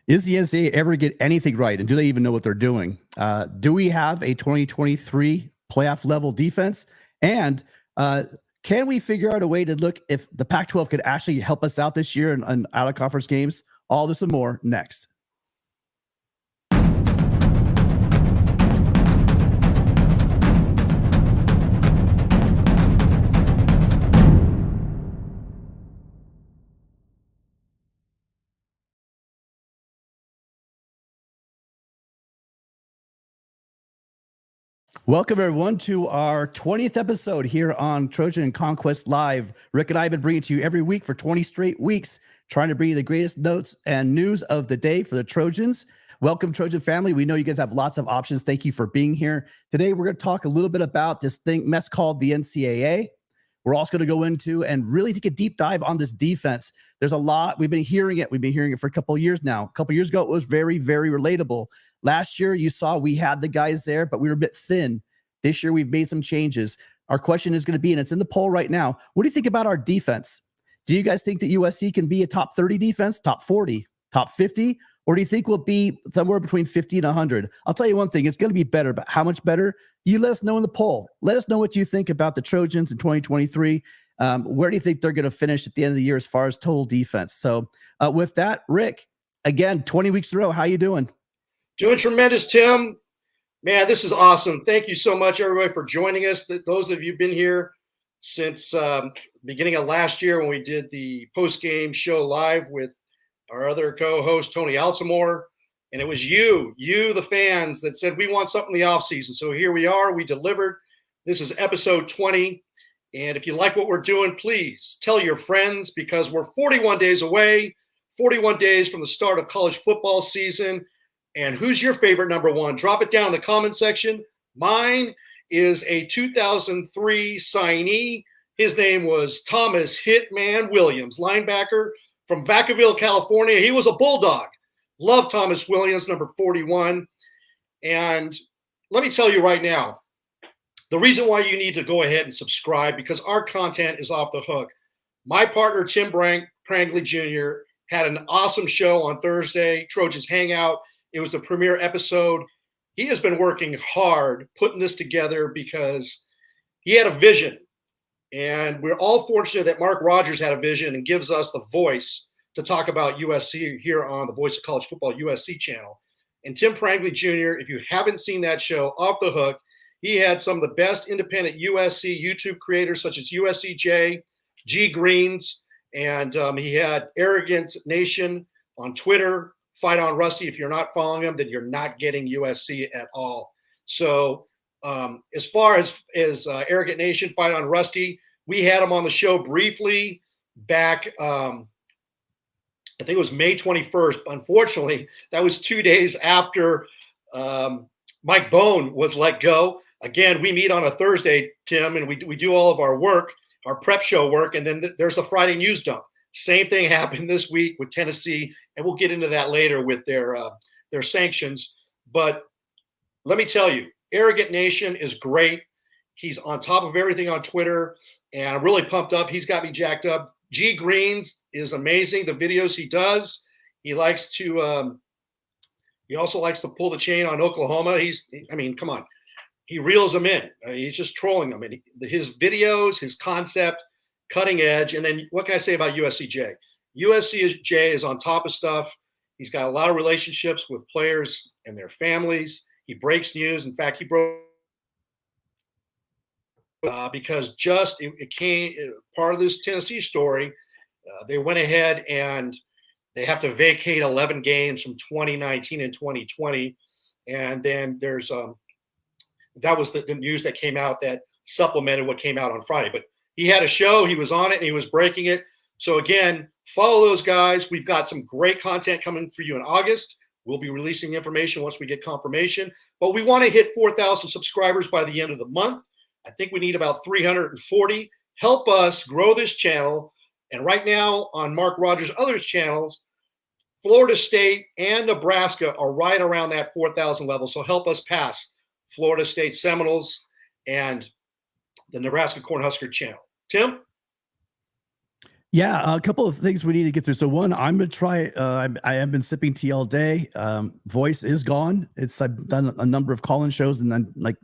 Is the NCAA ever get anything right? And do they even know what they're doing? Do we have a 2023 playoff level defense? And can we figure out a way to look if the Pac-12 could actually help us out this year in out of conference games? All this and more next. Welcome, everyone, to our 20th episode here on Trojan and Conquest Live. Rick and I have been bringing to you every week for 20 straight weeks, trying to bring you the greatest notes and news of the day for the Trojans. Welcome, Trojan family. We know you guys have lots of options. Thank you for being here. Today, we're going to talk a little bit about this mess called the NCAA. We're also going to go into and really take a deep dive on this defense. There's a lot. We've been hearing it. We've been hearing it for a couple of years now. A couple of years ago, it was very, very relatable. Last year, you saw we had the guys there, but we were a bit thin. This year, we've made some changes. Our question is going to be, and it's in the poll right now, what do you think about our defense? Do you guys think that USC can be a top 30 defense, top 40, top 50? Or do you think we'll be somewhere between 50 and 100? I'll tell you one thing, it's going to be better, but how much better? You let us know in the poll. Let us know what you think about the Trojans in 2023. Where do you think they're going to finish at the end of the year as far as total defense? So with that, Rick, again, 20 weeks in a row, how you doing? Doing tremendous, Tim. Man, this is awesome. Thank you so much, everybody, for joining us. Those of you who've been here since beginning of last year when we did the post-game show live with our other co-host, Tony Altamore. And it was you, the fans, that said, we want something in the offseason. So here we are. We delivered. This is episode 20. And if you like what we're doing, please tell your friends, because we're 41 days away, 41 days from the start of college football season. And who's your favorite number one? Drop it down in the comment section. Mine is a 2003 signee. His name was Thomas Hitman Williams, linebacker from Vacaville, California. He was a Bulldog. Love Thomas Williams, number 41. And let me tell you right now, the reason why you need to go ahead and subscribe, because our content is off the hook. My partner, Tim Prangley Jr., had an awesome show on Thursday, Trojans Hangout. It was the premiere episode. He has been working hard putting this together because he had a vision. And we're all fortunate that Mark Rogers had a vision and gives us the voice to talk about USC here on the Voice of College Football USC channel. And Tim Prangley Jr., if you haven't seen that show, off the hook, he had some of the best independent USC YouTube creators such as USCJ, G Greens, and he had Arrogant Nation on Twitter, Fight on Rusty. If you're not following him, then you're not getting USC at all. So as far as Arrogant Nation, Fight on Rusty, we had him on the show briefly back, I think it was May 21st. Unfortunately, that was 2 days after Mike Bone was let go. Again, we meet on a Thursday, Tim, and we do all of our work, our prep show work, and then there's the Friday news dump. Same thing happened this week with Tennessee, and we'll get into that later with their sanctions. But let me tell you, Arrogant Nation is great. He's on top of everything on Twitter, and I'm really pumped up. He's got me jacked up. G Greens is amazing. The videos he does, he likes to. He also likes to pull the chain on Oklahoma. Come on, he reels them in. He's just trolling them, and his videos, his concept, cutting edge. And then what can I say about USCJ? USCJ is on top of stuff. He's got a lot of relationships with players and their families. He breaks news. In fact, he broke because it came part of this Tennessee story. They went ahead and they have to vacate 11 games from 2019 and 2020. And then there's that was the news that came out that supplemented what came out on Friday. But he had a show, he was on it, and he was breaking it. So again, follow those guys. We've got some great content coming for you in August. We'll be releasing information once we get confirmation. But we want to hit 4,000 subscribers by the end of the month. I think we need about 340. Help us grow this channel. And right now on Mark Rogers' other channels, Florida State and Nebraska are right around that 4,000 level. So help us pass Florida State Seminoles and the Nebraska Cornhusker channel. Tim? Yeah, a couple of things we need to get through. So one, I'm gonna try. I have been sipping tea all day. Voice is gone. I've done a number of call-in shows, and then like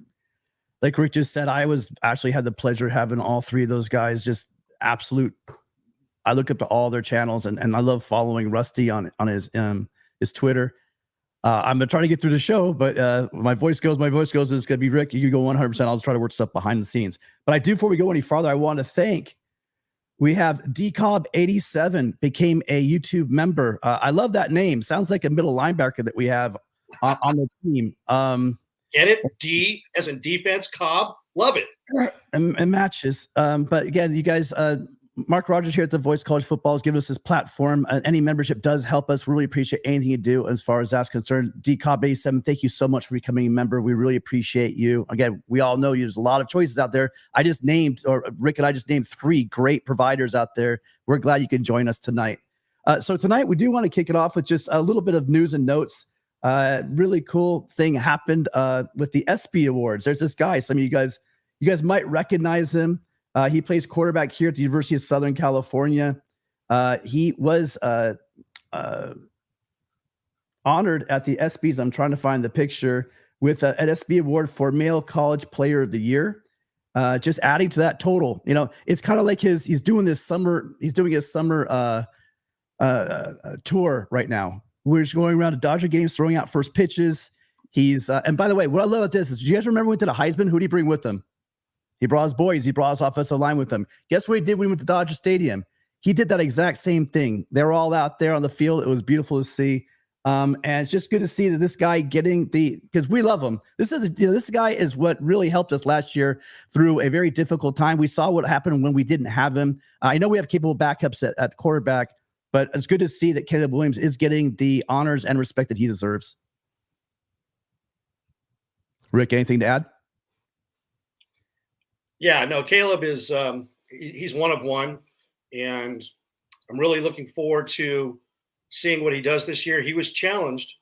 Rick just said, I was actually had the pleasure of having all three of those guys. Just absolute. I look up to all their channels, and I love following Rusty on his Twitter. I'm gonna try to get through the show, but my voice goes. It's gonna be Rick. You go 100%. I'll try to work stuff behind the scenes. But I do, before we go any farther, I want to thank. We have DCobb87 became a YouTube member. I love that name. Sounds like a middle linebacker that we have on the team. Get it? D as in defense, Cobb. Love it. And matches. But again, you guys, Mark Rogers here at the Voice College Football has given us this platform. Any membership does help us. Really appreciate anything you do as far as that's concerned. DCobb87, thank you so much for becoming a member. We really appreciate you. Again, we all know there's a lot of choices out there. Rick and I just named 3 great providers out there. We're glad you can join us tonight. So tonight we do want to kick it off with just a little bit of news and notes. Really cool thing happened with the ESPY Awards. There's this guy. Some of you guys might recognize him. He plays quarterback here at the University of Southern California. He was honored at the ESPYs. I'm trying to find the picture with an ESPY award for Male College Player of the Year. Just adding to that total, it's kind of like he's doing his summer tour right now. We're just going around to Dodger games, throwing out first pitches. And by the way, what I love about this is, do you guys remember when he did a Heisman? Who did he bring with him? He brought his boys. He brought his offensive line with him. Guess what he did when he went to Dodger Stadium? He did that exact same thing. They were all out there on the field. It was beautiful to see. And it's just good to see that this guy because we love him. This guy is what really helped us last year through a very difficult time. We saw what happened when we didn't have him. I know we have capable backups at quarterback, but it's good to see that Caleb Williams is getting the honors and respect that he deserves. Rick, anything to add? Yeah, no, Caleb is he's one of one, and I'm really looking forward to seeing what he does this year. He was challenged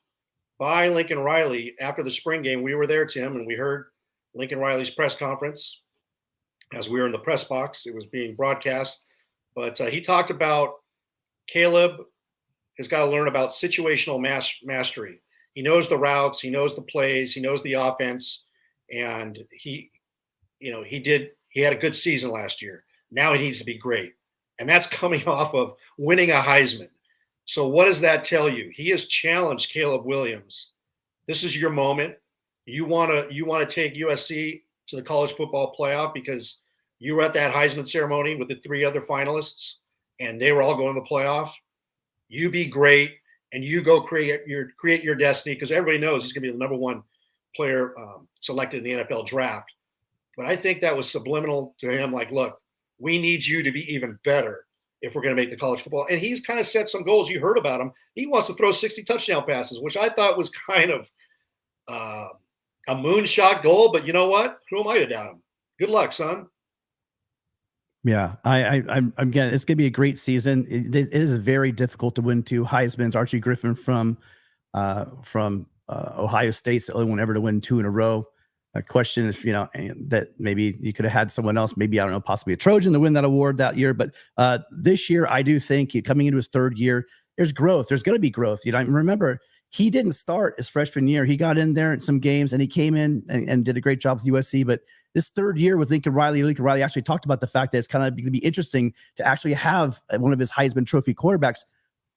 by Lincoln Riley after the spring game. We were there, Tim, and we heard Lincoln Riley's press conference as we were in the press box. It was being broadcast, but he talked about Caleb has got to learn about situational mastery. He knows the routes, he knows the plays, he knows the offense, and he had a good season last year. Now he needs to be great. And that's coming off of winning a Heisman. So what does that tell you? He has challenged Caleb Williams. This is your moment. You want to take USC to the college football playoff because you were at that Heisman ceremony with the 3 other finalists and they were all going to the playoff. You be great and you go create your destiny, because everybody knows he's going to be the number 1 player selected in the NFL draft. But I think that was subliminal to him. Like, look, we need you to be even better if we're going to make the college football. And he's kind of set some goals. You heard about him. He wants to throw 60 touchdown passes, which I thought was kind of a moonshot goal. But you know what? Who am I to doubt him? Good luck, son. Yeah, I'm again. It's going to be a great season. It is very difficult to win 2 Heismans. Archie Griffin from Ohio State's the only one ever to win 2 in a row. A question if that maybe you could have had someone else, maybe, I don't know, possibly a Trojan to win that award that year. But this year, I do think coming into his 3rd year, there's growth. There's going to be growth. Remember, he didn't start his freshman year. He got in there in some games and he came in and did a great job with USC. But this 3rd year with Lincoln Riley actually talked about the fact that it's kind of going to be interesting to actually have one of his Heisman Trophy quarterbacks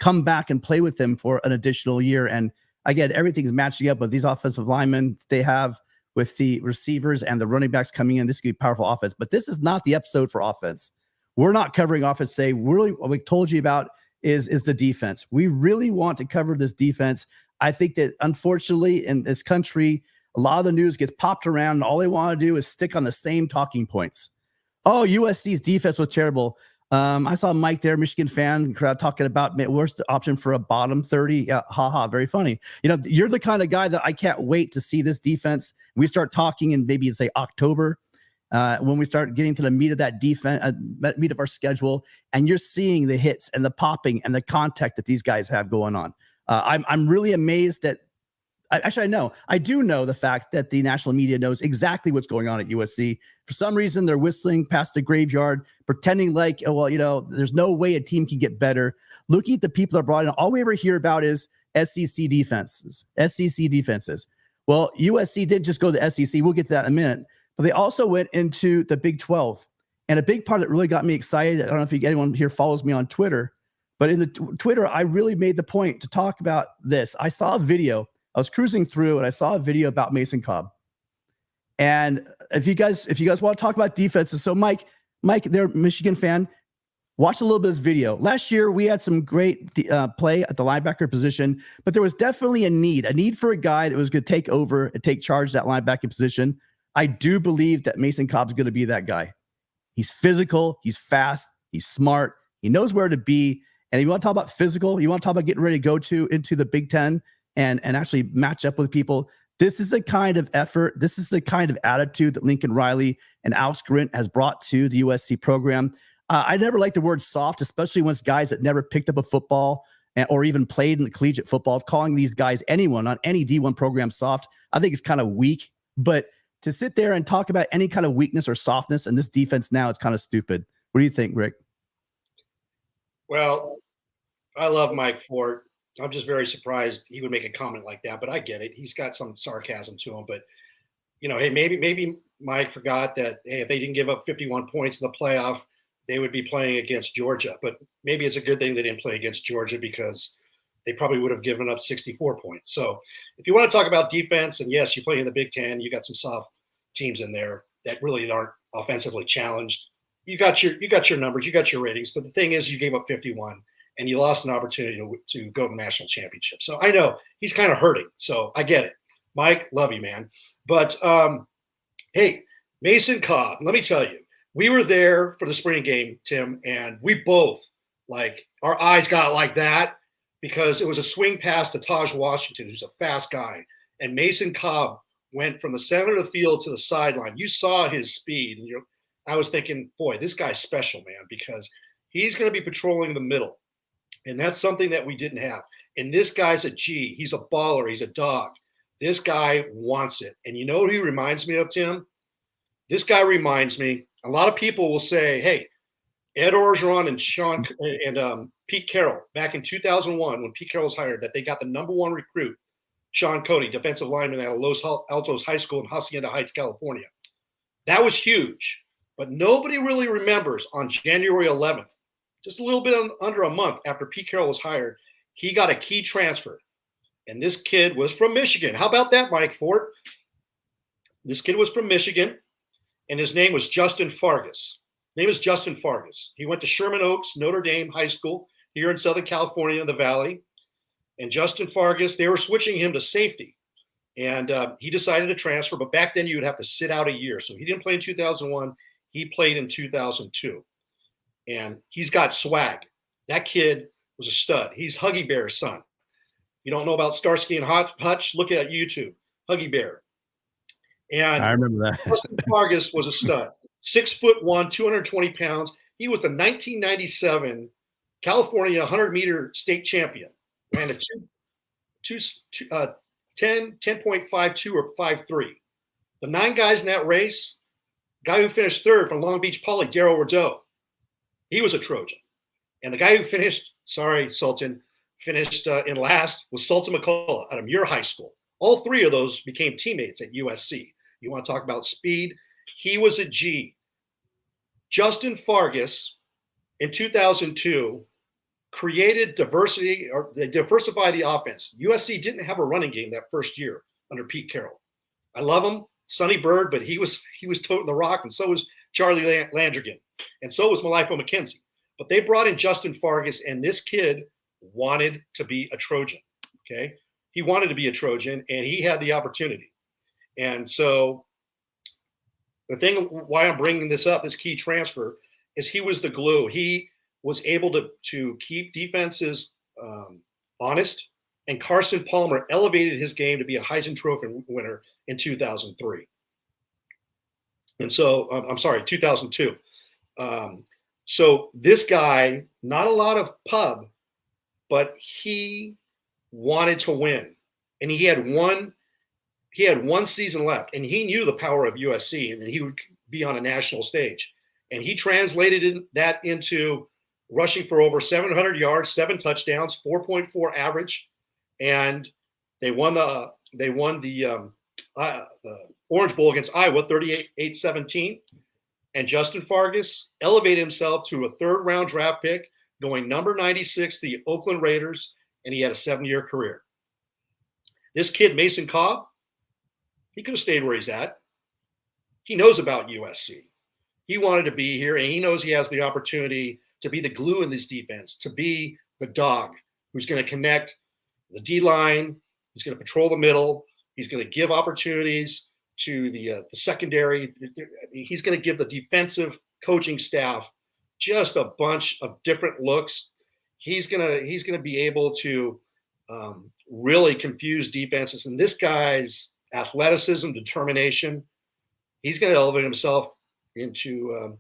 come back and play with him for an additional year. And again, everything's matching up with these offensive linemen they have, with the receivers and the running backs coming in. This could be powerful offense, but this is not the episode for offense. We're not covering offense today. Really, what we told you about is the defense. We really want to cover this defense. I think that unfortunately in this country, a lot of the news gets popped around and all they want to do is stick on the same talking points. Oh, USC's defense was terrible. I saw Mike there, Michigan fan crowd, talking about worst option for a bottom 30. Yeah, haha, very funny. You're the kind of guy that I can't wait to see this defense. We start talking in maybe say October, when we start getting to the meat of that defense, meat of our schedule, and you're seeing the hits and the popping and the contact that these guys have going on. I'm really amazed that Actually, I do know the fact that the national media knows exactly what's going on at USC. For some reason, they're whistling past the graveyard, pretending like, oh, well, there's no way a team can get better. Looking at the people that are brought in, all we ever hear about is SEC defenses. Well, USC didn't just go to the SEC. We'll get to that in a minute. But they also went into the Big 12. And a big part that really got me excited, I don't know if anyone here follows me on Twitter, but in the Twitter, I really made the point to talk about this. I saw a video. I was cruising through and I saw a video about Mason Cobb. And if you guys want to talk about defenses, so Mike, they're a Michigan fan. Watch a little bit of this video. Last year, we had some great play at the linebacker position, but there was definitely a need for a guy that was going to take over and take charge of that linebacker position. I do believe that Mason Cobb's going to be that guy. He's physical. He's fast. He's smart. He knows where to be. And if you want to talk about physical, you want to talk about getting ready to go into the Big Ten and actually match up with people. This is the kind of effort. This is the kind of attitude that Lincoln Riley and Alex Grinch has brought to the USC program. I never liked the word soft, especially when it's guys that never picked up a football or even played in the collegiate football. Calling these guys, anyone on any D1 program, soft, I think it's kind of weak. But to sit there and talk about any kind of weakness or softness in this defense now, it's kind of stupid. What do you think, Rick? Well, I love Mike Fort. I'm just very surprised he would make a comment like that, but I get it. He's got some sarcasm to him. But, hey, maybe Mike forgot that, hey, if they didn't give up 51 points in the playoff, they would be playing against Georgia. But maybe it's a good thing they didn't play against Georgia because they probably would have given up 64 points. So if you want to talk about defense, and yes, you play in the Big Ten, you got some soft teams in there that really aren't offensively challenged. You got your numbers, you got your ratings. But the thing is, you gave up 51 and you lost an opportunity to go to the national championship. So I know he's kind of hurting. So I get it. Mike, love you, man. But hey, Mason Cobb, let me tell you, we were there for the spring game, Tim, and we both, our eyes got like that because it was a swing pass to Taj Washington, who's a fast guy. And Mason Cobb went from the center of the field to the sideline. You saw his speed. And I was thinking, boy, this guy's special, man, because he's going to be patrolling the middle. And that's something that we didn't have. And this guy's a G. He's a baller. He's a dog. This guy wants it. And you know what he reminds me of, Tim? This guy reminds me, a lot of people will say, hey, Ed Orgeron and Pete Carroll, back in 2001, when Pete Carroll was hired, that they got the number one recruit, Sean Cody, defensive lineman at Los Altos High School in Hacienda Heights, California. That was huge. But nobody really remembers on January 11th, just a little bit under a month after Pete Carroll was hired, he got a key transfer. And this kid was from Michigan. How about that, Mike Fort? This kid was from Michigan, and his name was Justin Fargas. His name is Justin Fargas. He went to Sherman Oaks, Notre Dame High School here in Southern California in the Valley. And Justin Fargas, they were switching him to safety. And he decided to transfer, but back then you would have to sit out a year. So he didn't play in 2001. He played in 2002. And he's got swag. That kid was a stud. He's Huggy Bear's son. If you don't know about Starsky and Hutch, look at YouTube. Huggy Bear. And I remember that. Justin Fargas was a stud. 6'1", 220 pounds. He was the 1997 California 100-meter state champion. Ran a 10.52 or 5'3". The 9 guys in that race, guy who finished third from Long Beach Poly, Darryl Rideau, he was a Trojan. And the guy who finished, Sultan, finished in last was Sultan McCullough out of Muir High School. All 3 of those became teammates at USC. You want to talk about speed? He was a G. Justin Fargas in 2002 created diversity, or they diversified the offense. USC didn't have a running game that first year under Pete Carroll. I love him, Sonny Bird, but he was toting the rock, and so was Charlie Landrigan, and so was Malifo McKenzie. But they brought in Justin Fargas, and this kid wanted to be a Trojan. Okay, he wanted to be a Trojan, and he had the opportunity. And so the thing why I'm bringing this up, this key transfer, is he was the glue. He was able to keep defenses honest, and Carson Palmer elevated his game to be a Heisman Trophy winner in 2003. And so, 2002. So this guy, not a lot of pub, but he wanted to win. and he had one season left, and he knew the power of USC, and he would be on a national stage. And he translated that into rushing for over 700 yards, 7 touchdowns, 4.4 average, and they won the Orange Bowl against Iowa 38-17. And Justin Fargas elevated himself to a 3rd-round draft pick, going number 96 to the Oakland Raiders, and he had a 7-year career. This kid, Mason Cobb, he could have stayed where he's at. He knows about USC. He wanted to be here, and he knows he has the opportunity to be the glue in this defense, to be the dog who's going to connect the D-line. He's going to patrol the middle. He's going to give opportunities to the secondary. He's going to give the defensive coaching staff just a bunch of different looks. He's going to be able to really confuse defenses. And this guy's athleticism, determination, he's going to elevate himself into an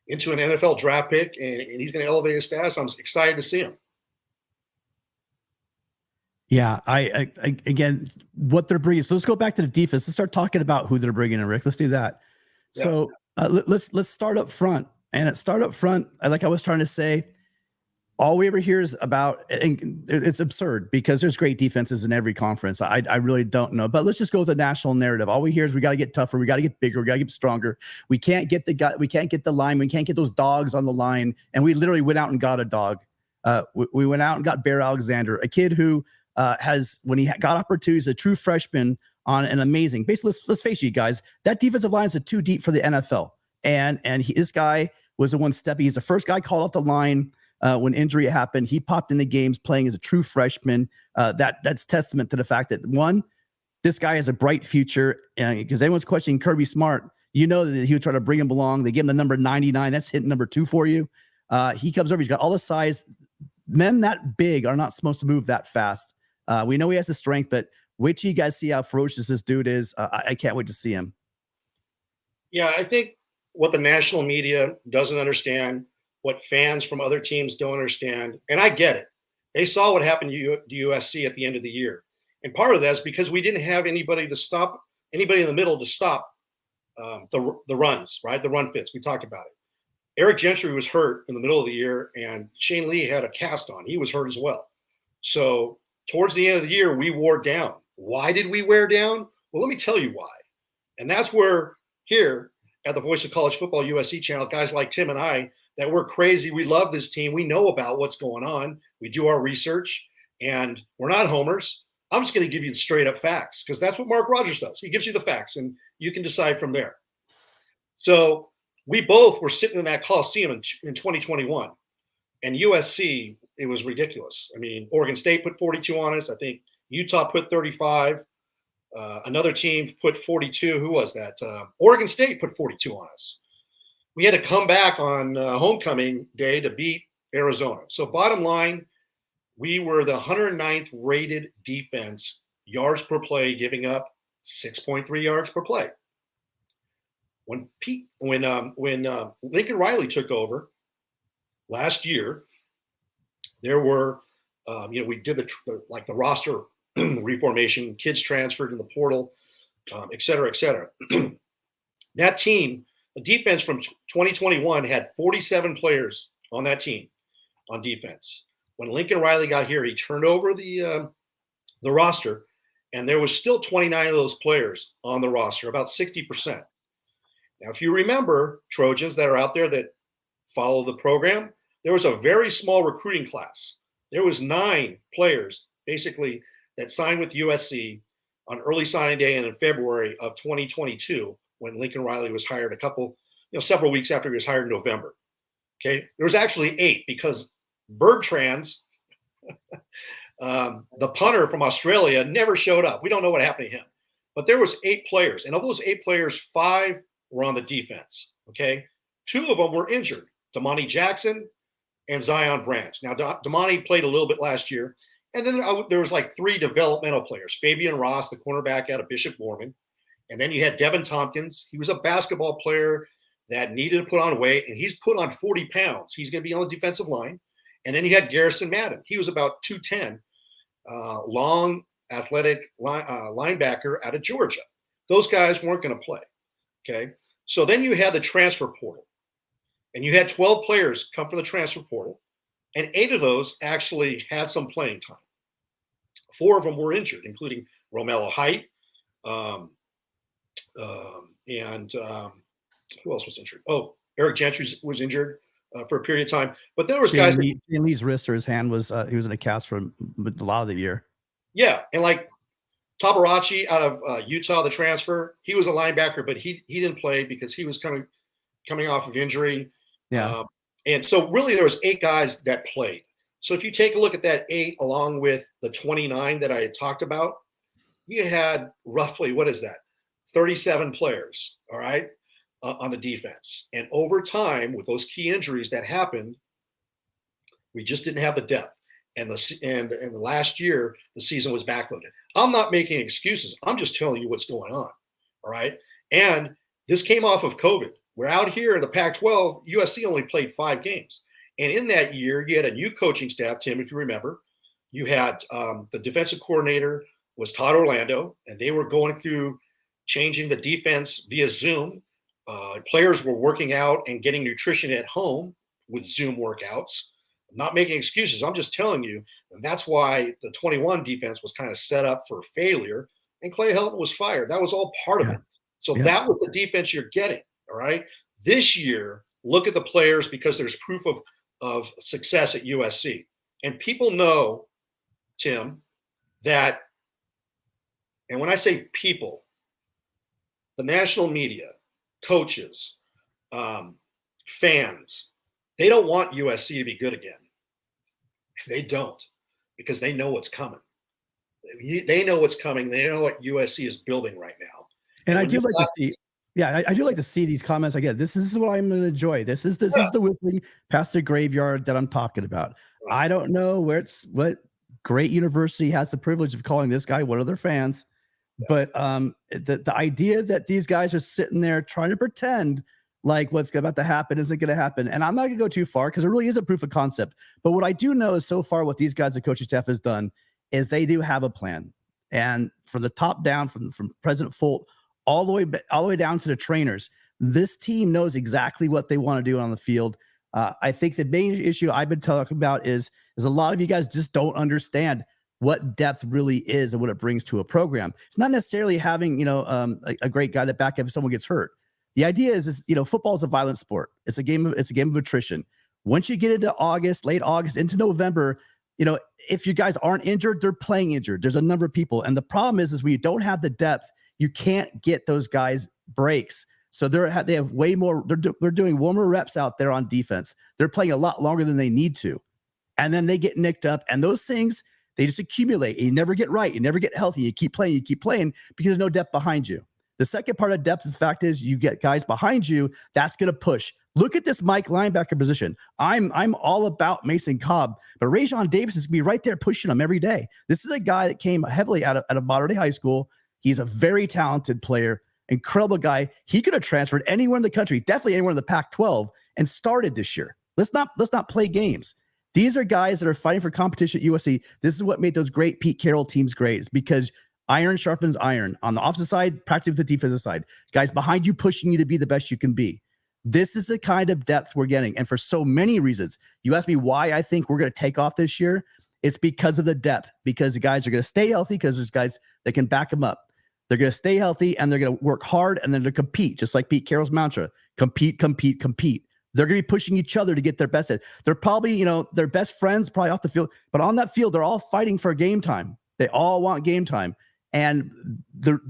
NFL draft pick, and he's going to elevate his status. I'm excited to see him. Yeah, I again, what they're bringing. So let's go back to the defense. Let's start talking about who they're bringing in, Rick. Let's do that. Yeah. So let's start up front. And at start up front, like I was trying to say, all we ever hear is about, and it's absurd because there's great defenses in every conference. I really don't know, but let's just go with the national narrative. All we hear is we got to get tougher, we got to get bigger, we got to get stronger. We can't get the guy, we can't get the linemen, we can't get those dogs on the line. And we literally went out and got a dog. We went out and got Bear Alexander, a kid who has, when he got opportunities, a true freshman on an amazing. Basically, let's face it, guys, that defensive line is too deep for the NFL. And this guy was the one stepping. He's the first guy called off the line when injury happened. He popped in the games playing as a true freshman. That's testament to the fact that, one, this guy has a bright future. Because anyone's questioning Kirby Smart, you know that he would try to bring him along. They give him the number 99. That's hit number 2 for you. He comes over. He's got all the size. Men that big are not supposed to move that fast. We know he has the strength, but wait till you guys see how ferocious this dude is. I can't wait to see him. Yeah, I think what the national media doesn't understand, what fans from other teams don't understand, and I get it. They saw what happened to USC at the end of the year. And part of that is because we didn't have anybody in the middle to stop the runs, right? The run fits. We talked about it. Eric Gentry was hurt in the middle of the year, and Shane Lee had a cast on. He was hurt as well. So towards the end of the year, we wore down. Why did we wear down? Well, let me tell you why. And that's where here at the Voice of College Football USC channel, guys like Tim and I, that we're crazy. We love this team. We know about what's going on. We do our research, and we're not homers. I'm just going to give you the straight up facts because that's what Mark Rogers does. He gives you the facts, and you can decide from there. So we both were sitting in that Coliseum in 2021, and USC, it was ridiculous. I mean, Oregon State put 42 on us. I think Utah put 35. Another team put 42. Who was that? Oregon State put 42 on us. We had to come back on homecoming day to beat Arizona. So bottom line, we were the 109th rated defense, yards per play, giving up 6.3 yards per play. When Lincoln Riley took over last year, there were, we did the roster reformation, kids transferred in the portal, et cetera, et cetera. That team, the defense from 2021 had 47 players on that team on defense. When Lincoln Riley got here, he turned over the roster, and there was still 29 of those players on the roster, about 60%. Now, if you remember, Trojans that are out there that follow the program, there was a very small recruiting class. There was 9 players, basically, that signed with USC on early signing day and in February of 2022 when Lincoln Riley was hired several weeks after he was hired in November. Okay. There was actually 8 because Bertrands, the punter from Australia, never showed up. We don't know what happened to him, but there was 8 players. And of those 8 players, 5 were on the defense. Okay. 2 of them were injured, Damani Jackson and Zion Branch. Now, Damani played a little bit last year. And then there was like 3 developmental players, Fabian Ross, the cornerback out of Bishop Gorman. And then you had Devin Tompkins. He was a basketball player that needed to put on weight, and he's put on 40 pounds. He's going to be on the defensive line. And then you had Garrison Madden. He was about 210, long, athletic linebacker out of Georgia. Those guys weren't going to play. Okay. So then you had the transfer portal, and you had 12 players come from the transfer portal, and 8 of those actually had some playing time. 4 of them were injured, including Romello Height, and who else was injured? Oh, Eric Gentry was injured for a period of time. But there was guys. Shane Lee's wrist or his hand was he was in a cast for a lot of the year. Yeah, and like Tabarachi out of Utah, the transfer, he was a linebacker, but he didn't play because he was coming off of injury. Yeah. And so really there was 8 guys that played. So if you take a look at that 8 along with the 29 that I had talked about, you had roughly, what is that? 37 players, all right, on the defense. And over time, with those key injuries that happened, we just didn't have the depth. And the last year, the season was backloaded. I'm not making excuses. I'm just telling you what's going on, all right? And this came off of COVID. We're out here in the Pac-12. USC only played 5 games. And in that year, you had a new coaching staff, Tim, if you remember. You had the defensive coordinator was Todd Orlando, and they were going through changing the defense via Zoom. Players were working out and getting nutrition at home with Zoom workouts. I'm not making excuses. I'm just telling you, and that's why the 21 defense was kind of set up for failure, and Clay Helton was fired. That was all part of it. So that was the defense you're getting, all right? This year, look at the players because there's proof of success at USC. And people know, Tim, that, and when I say people, the national media, coaches, fans, they don't want USC to be good again. They don't, because they know what's coming. They know what's coming. They know what USC is building right now. And I do like to see, I do like to see these comments. Again, this is what I'm going to enjoy. This is the whipping past the graveyard that I'm talking about. Right. I don't know what great university has the privilege of calling this guy one of their fans. But the idea that these guys are sitting there trying to pretend like what's about to happen isn't going to happen. And I'm not going to go too far because it really is a proof of concept. But what I do know is so far what these guys, the coaching staff, has done is they do have a plan. And from the top down, from President Folt all the way down to the trainers, this team knows exactly what they want to do on the field. I think the main issue I've been talking about is a lot of you guys just don't understand what depth really is and what it brings to a program. It's not necessarily having, a great guy to back up if someone gets hurt. The idea is football is a violent sport. It's a game of attrition. Once you get into August, late August, into November, if you guys aren't injured, they're playing injured. There's a number of people. And the problem is when you don't have the depth, you can't get those guys breaks. So they have way more, they're doing warmer reps out there on defense. They're playing a lot longer than they need to. And then they get nicked up. And those things, they just accumulate. And you never get right. You never get healthy. You keep playing because there's no depth behind you. The second part of depth, is fact is you get guys behind you. That's going to push. Look at this Mike linebacker position. I'm all about Mason Cobb, but Rajon Davis is going to be right there pushing him every day. This is a guy that came heavily out of modern day high school. He's a very talented player, incredible guy. He could have transferred anywhere in the country, definitely anywhere in the Pac-12, and started this year. Let's not play games. These are guys that are fighting for competition at USC. This is what made those great Pete Carroll teams great. It's because iron sharpens iron. On the offensive side, practically with the defensive side. Guys behind you pushing you to be the best you can be. This is the kind of depth we're getting. And for so many reasons, you asked me why I think we're going to take off this year. It's because of the depth, because the guys are going to stay healthy, because there's guys that can back them up. They're going to stay healthy, and they're going to work hard, and then to compete, just like Pete Carroll's mantra, compete, compete, compete. They're going to be pushing each other to get their best. They're probably, their best friends probably off the field, but on that field, they're all fighting for game time. They all want game time. And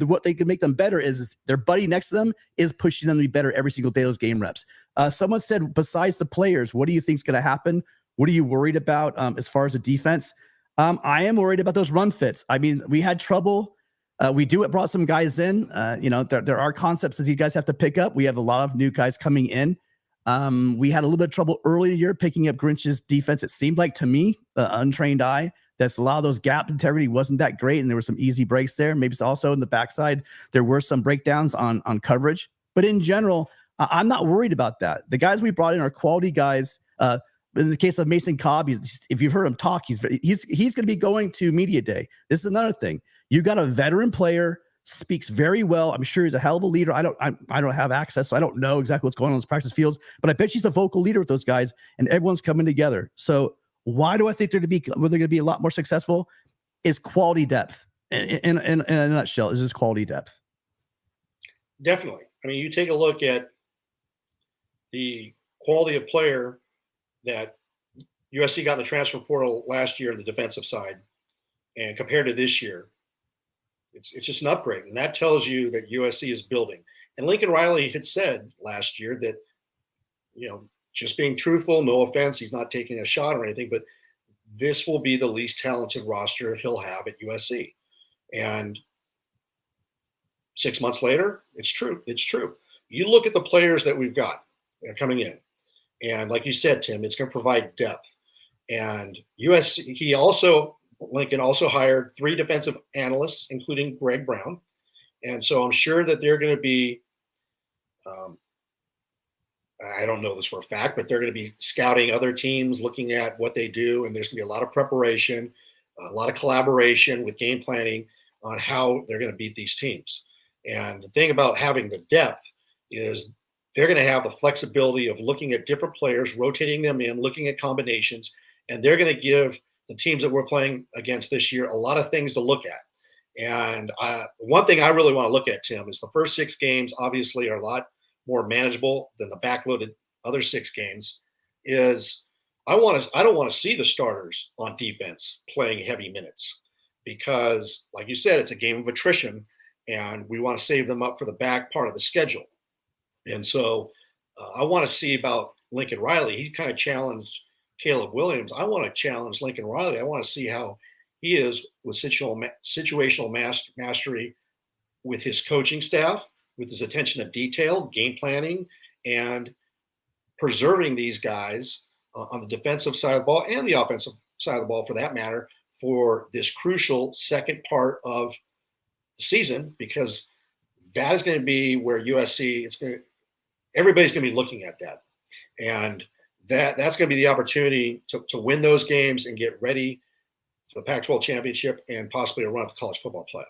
what they can make them better is their buddy next to them is pushing them to be better every single day, those game reps. Someone said, besides the players, what do you think is going to happen? What are you worried about as far as the defense? I am worried about those run fits. I mean, we had trouble. Brought some guys in. There are concepts that these guys have to pick up. We have a lot of new guys coming in. We had a little bit of trouble early in the year picking up Grinch's defense. It seemed like to me, the untrained eye, that's a lot of those gap integrity wasn't that great, and there were some easy breaks there. Maybe it's also in the backside, there were some breakdowns on coverage. But in general, I'm not worried about that. The guys we brought in are quality guys. in the case of Mason Cobb, if you've heard him talk, he's going to be going to media day. This is another thing. You got a veteran player, speaks very well. I'm sure he's a hell of a leader. I don't have access, so I don't know exactly what's going on in those practice fields, but I bet she's a vocal leader with those guys, and everyone's coming together. So why do I think they're going to be a lot more successful? Is quality depth. In a nutshell, is just quality depth. Definitely. I mean, you take a look at the quality of player that USC got in the transfer portal last year on the defensive side, and compared to this year, it's just an upgrade. And that tells you that USC is building. And Lincoln Riley had said last year that, just being truthful, no offense, he's not taking a shot or anything, but this will be the least talented roster he'll have at USC. And 6 months later, it's true. It's true. You look at the players that we've got that are coming in. And like you said, Tim, it's going to provide depth. And USC, Lincoln also hired 3 defensive analysts, including Greg Brown. And so I'm sure that they're going to be, I don't know this for a fact, but they're going to be scouting other teams, looking at what they do. And there's going to be a lot of preparation, a lot of collaboration with game planning on how they're going to beat these teams. And the thing about having the depth is they're going to have the flexibility of looking at different players, rotating them in, looking at combinations, and they're going to give the teams that we're playing against this year a lot of things to look at. And one thing I really want to look at, Tim, is the first 6 games obviously are a lot more manageable than the backloaded other 6 games. I don't want to see the starters on defense playing heavy minutes because, like you said, it's a game of attrition, and we want to save them up for the back part of the schedule. And so I want to see about Lincoln Riley. He kind of challenged Caleb Williams. I want to challenge Lincoln Riley. I want to see how he is with situational mastery with his coaching staff, with his attention to detail, game planning, and preserving these guys on the defensive side of the ball and the offensive side of the ball, for that matter, for this crucial second part of the season, because that is going to be where USC, everybody's going to be looking at that. And that's going to be the opportunity to win those games and get ready for the Pac-12 championship and possibly a run at the college football playoff.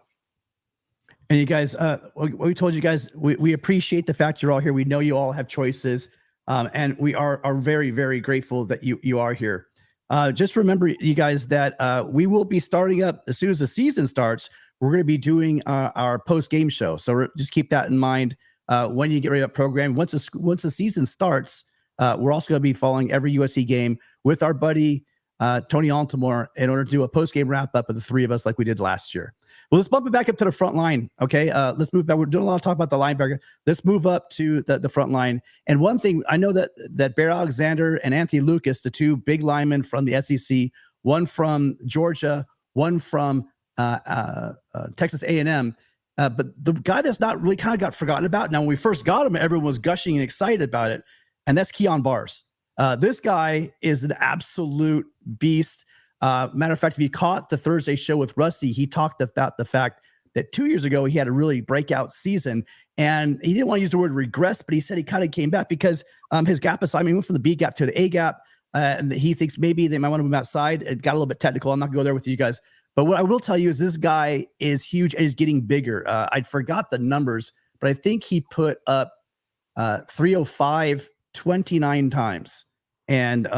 And you guys, we told you guys, we appreciate the fact you're all here. We know you all have choices, and we are very, very grateful that you are here. Just remember, you guys, that we will be starting up as soon as the season starts. We're going to be doing our post-game show. So just keep that in mind when you get ready to program. Once the season starts, we're also going to be following every USC game with our buddy Tony Altamore in order to do a post-game wrap-up of the 3 of us like we did last year. Well, let's bump it back up to the front line, okay? Let's move back. We're doing a lot of talk about the linebacker. Let's move up to the front line. And one thing, I know that Bear Alexander and Anthony Lucas, the 2 big linemen from the SEC, one from Georgia, one from Texas A&M, but the guy that's not really kind of got forgotten about. Now, when we first got him, everyone was gushing and excited about it, and that's Keon Bars. This guy is an absolute beast. Matter of fact, if you caught the Thursday show with Rusty, he talked about the fact that 2 years ago he had a really breakout season, and he didn't want to use the word regress, but he said he kind of came back because his gap assignment went from the B gap to the A gap, and he thinks maybe they might want to move outside. It got a little bit technical. I'm not going to go there with you guys, but what I will tell you is this guy is huge and is getting bigger. I forgot the numbers, but I think he put up 305 29 times. And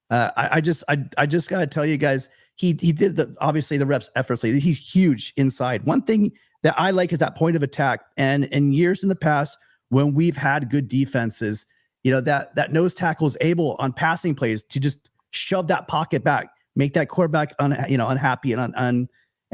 I just got to tell you guys, he did obviously the reps effortlessly. He's huge inside. One thing that I like is that point of attack. And in years in the past, when we've had good defenses, that nose tackle is able on passing plays to just shove that pocket back, make that quarterback unhappy and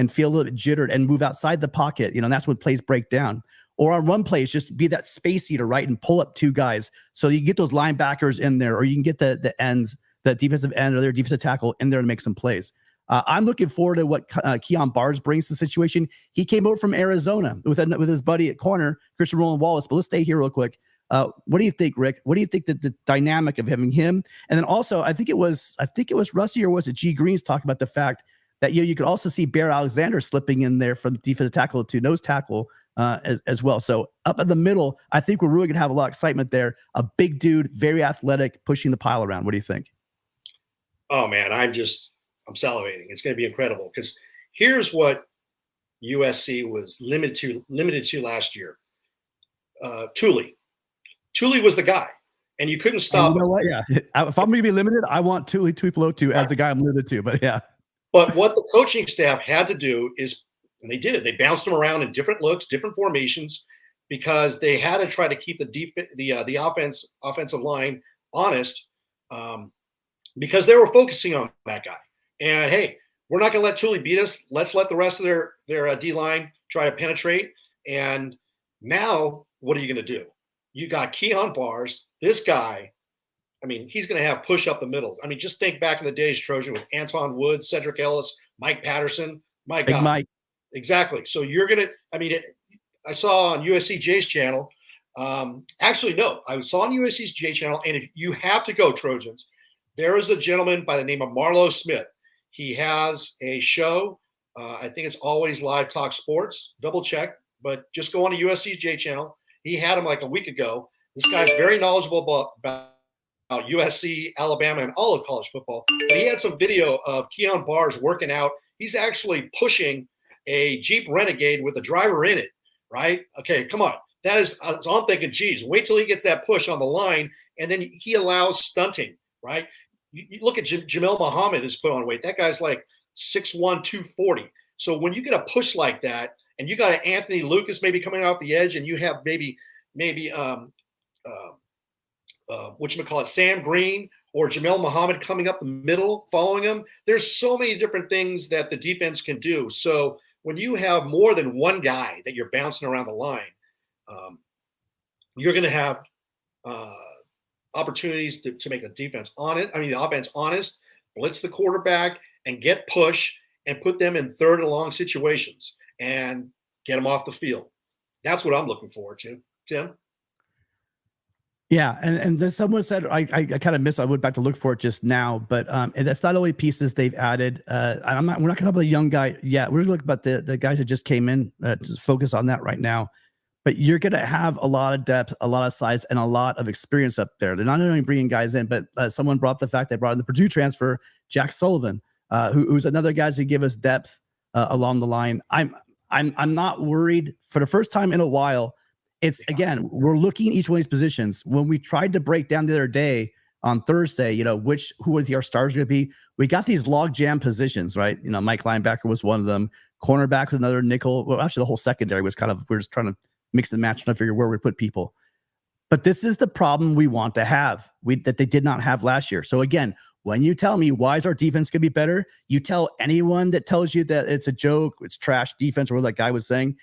feel a little bit jittered and move outside the pocket. And that's when plays break down. Or on run plays, just be that space eater, right, and pull up 2 guys. So you can get those linebackers in there, or you can get the ends, the defensive end or their defensive tackle in there to make some plays. I'm looking forward to what Keon Bars brings to the situation. He came over from Arizona with his buddy at corner, Christian Roland Wallace. But let's stay here real quick. What do you think, Rick? What do you think that the dynamic of having him? And then also, I think it was Rusty, or was it G Green's talking about the fact that you could also see Bear Alexander slipping in there from defensive tackle to nose tackle as well. So up in the middle, I think we're really going to have a lot of excitement there. A big dude, very athletic, pushing the pile around. What do you think? Oh man, I'm salivating. It's going to be incredible because here's what USC was limited to last year. Thule was the guy, and you couldn't And stop you know him. what? Yeah. If I'm going to be limited, I want Tuli Tuipulotu as the guy I'm limited to. But yeah. But what the coaching staff had to do is, and they did, they bounced them around in different looks, different formations, because they had to try to keep the offensive line honest, because they were focusing on that guy. And hey, we're not going to let Thule beat us. Let's let the rest of their D line try to penetrate. And now, what are you going to do? You got Keon Bars, this guy. I mean, he's going to have push up the middle. I mean, just think back in the days, Trojan, with Anton Wood, Cedric Ellis, Mike Patterson. My Big God. Mike. Exactly. So you're going to, I mean, I saw on USCJ's channel. Actually, no, I saw on USCJ channel. And if you have to go, Trojans, there is a gentleman by the name of Marlo Smith. He has a show. I think it's Always Live Talk Sports. Double check, but just go on to USCJ channel. He had him like a week ago. This guy's very knowledgeable about USC, Alabama, and all of college football. But he had some video of Keon Bars working out. He's actually pushing a Jeep Renegade with a driver in it, right? Okay, come on. That is, so I'm thinking, geez, wait till he gets that push on the line, and then he allows stunting, right? You look at Jamel Muhammad is put on weight. That guy's like 6'1", 240. So when you get a push like that, and you got an Anthony Lucas maybe coming off the edge, and you have maybe whatchamacallit, Sam Green or Jamel Muhammad coming up the middle, following him. There's so many different things that the defense can do. So when you have more than one guy that you're bouncing around the line, you're going to have opportunities to make the defense honest. I mean, the offense honest, blitz the quarterback, and get push and put them in third and long situations and get them off the field. That's what I'm looking forward to, Tim. Yeah, and then someone said I kind of missed. I went back to look for it just now, but and that's not only pieces they've added. We're not going to talk about the young guy yet. We're going to look about the guys that just came in. To focus on that right now. But you're going to have a lot of depth, a lot of size, and a lot of experience up there. They're not only bringing guys in, but someone brought up the fact they brought in the Purdue transfer, Jack Sullivan, who's another guy to give us depth along the line. I'm not worried for the first time in a while. It's again, we're looking at each one of these positions. When we tried to break down the other day on Thursday, who are our stars going to be? We got these log jam positions, right? Mike linebacker was one of them. Cornerback was another, nickel. Well, actually, the whole secondary was we're just trying to mix and match and figure where we put people. But this is the problem we want to have that they did not have last year. So again, when you tell me why is our defense going to be better, you tell anyone that tells you that it's a joke, it's trash defense, or what that guy was saying.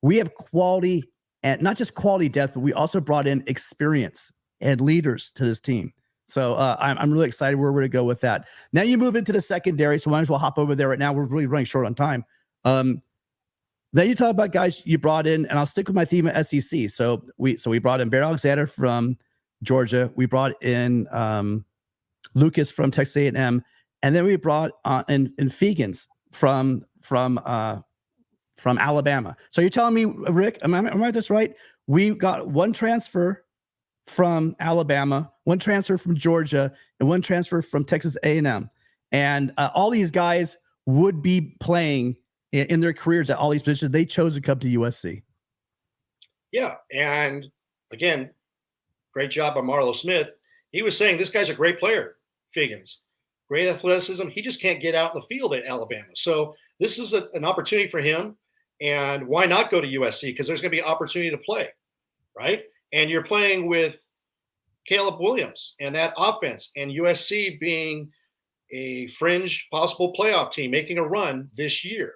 We have quality, and not just quality depth, but we also brought in experience and leaders to this team. So I'm really excited where we're going to go with that. Now you move into the secondary, so might as well hop over there right now. We're really running short on time. Then you talk about guys you brought in, and I'll stick with my theme of SEC. So we brought in Bear Alexander from Georgia. We brought in Lucas from Texas A&M, and then we brought in Fegans from Alabama. So you're telling me, Rick, am I this right? We got one transfer from Alabama, one transfer from Georgia, and one transfer from Texas A&M, and all these guys would be playing in their careers at all these positions. They chose to come to USC. Yeah, and again, great job by Marlo Smith. He was saying this guy's a great player, Fegans. Great athleticism. He just can't get out in the field at Alabama. So this is an opportunity for him. And why not go to USC? Because there's going to be opportunity to play, right? And you're playing with Caleb Williams and that offense, and USC being a fringe possible playoff team making a run this year.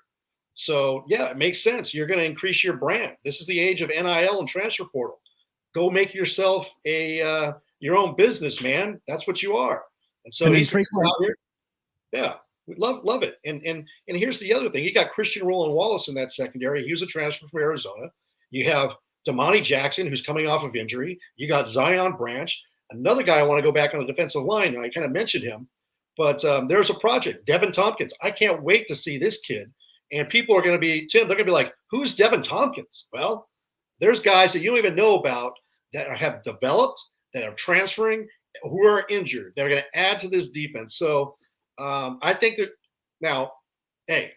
So, yeah, it makes sense. You're going to increase your brand. This is the age of NIL and transfer portal. Go make yourself your own business, man. That's what you are. And so he's out here. Yeah, we love it. And here's the other thing. You got Christian Roland Wallace in that secondary. He was a transfer from Arizona. You have Damani Jackson, who's coming off of injury. You got Zion Branch, another guy I want to go back on the defensive line. I kind of mentioned him. But there's a project, Devin Tompkins. I can't wait to see this kid. And people are going to be, Tim, they're going to be like, who's Devin Tompkins? Well, there's guys that you don't even know about that have developed, that are transferring, who are injured. They're going to add to this defense. So I think that now, hey,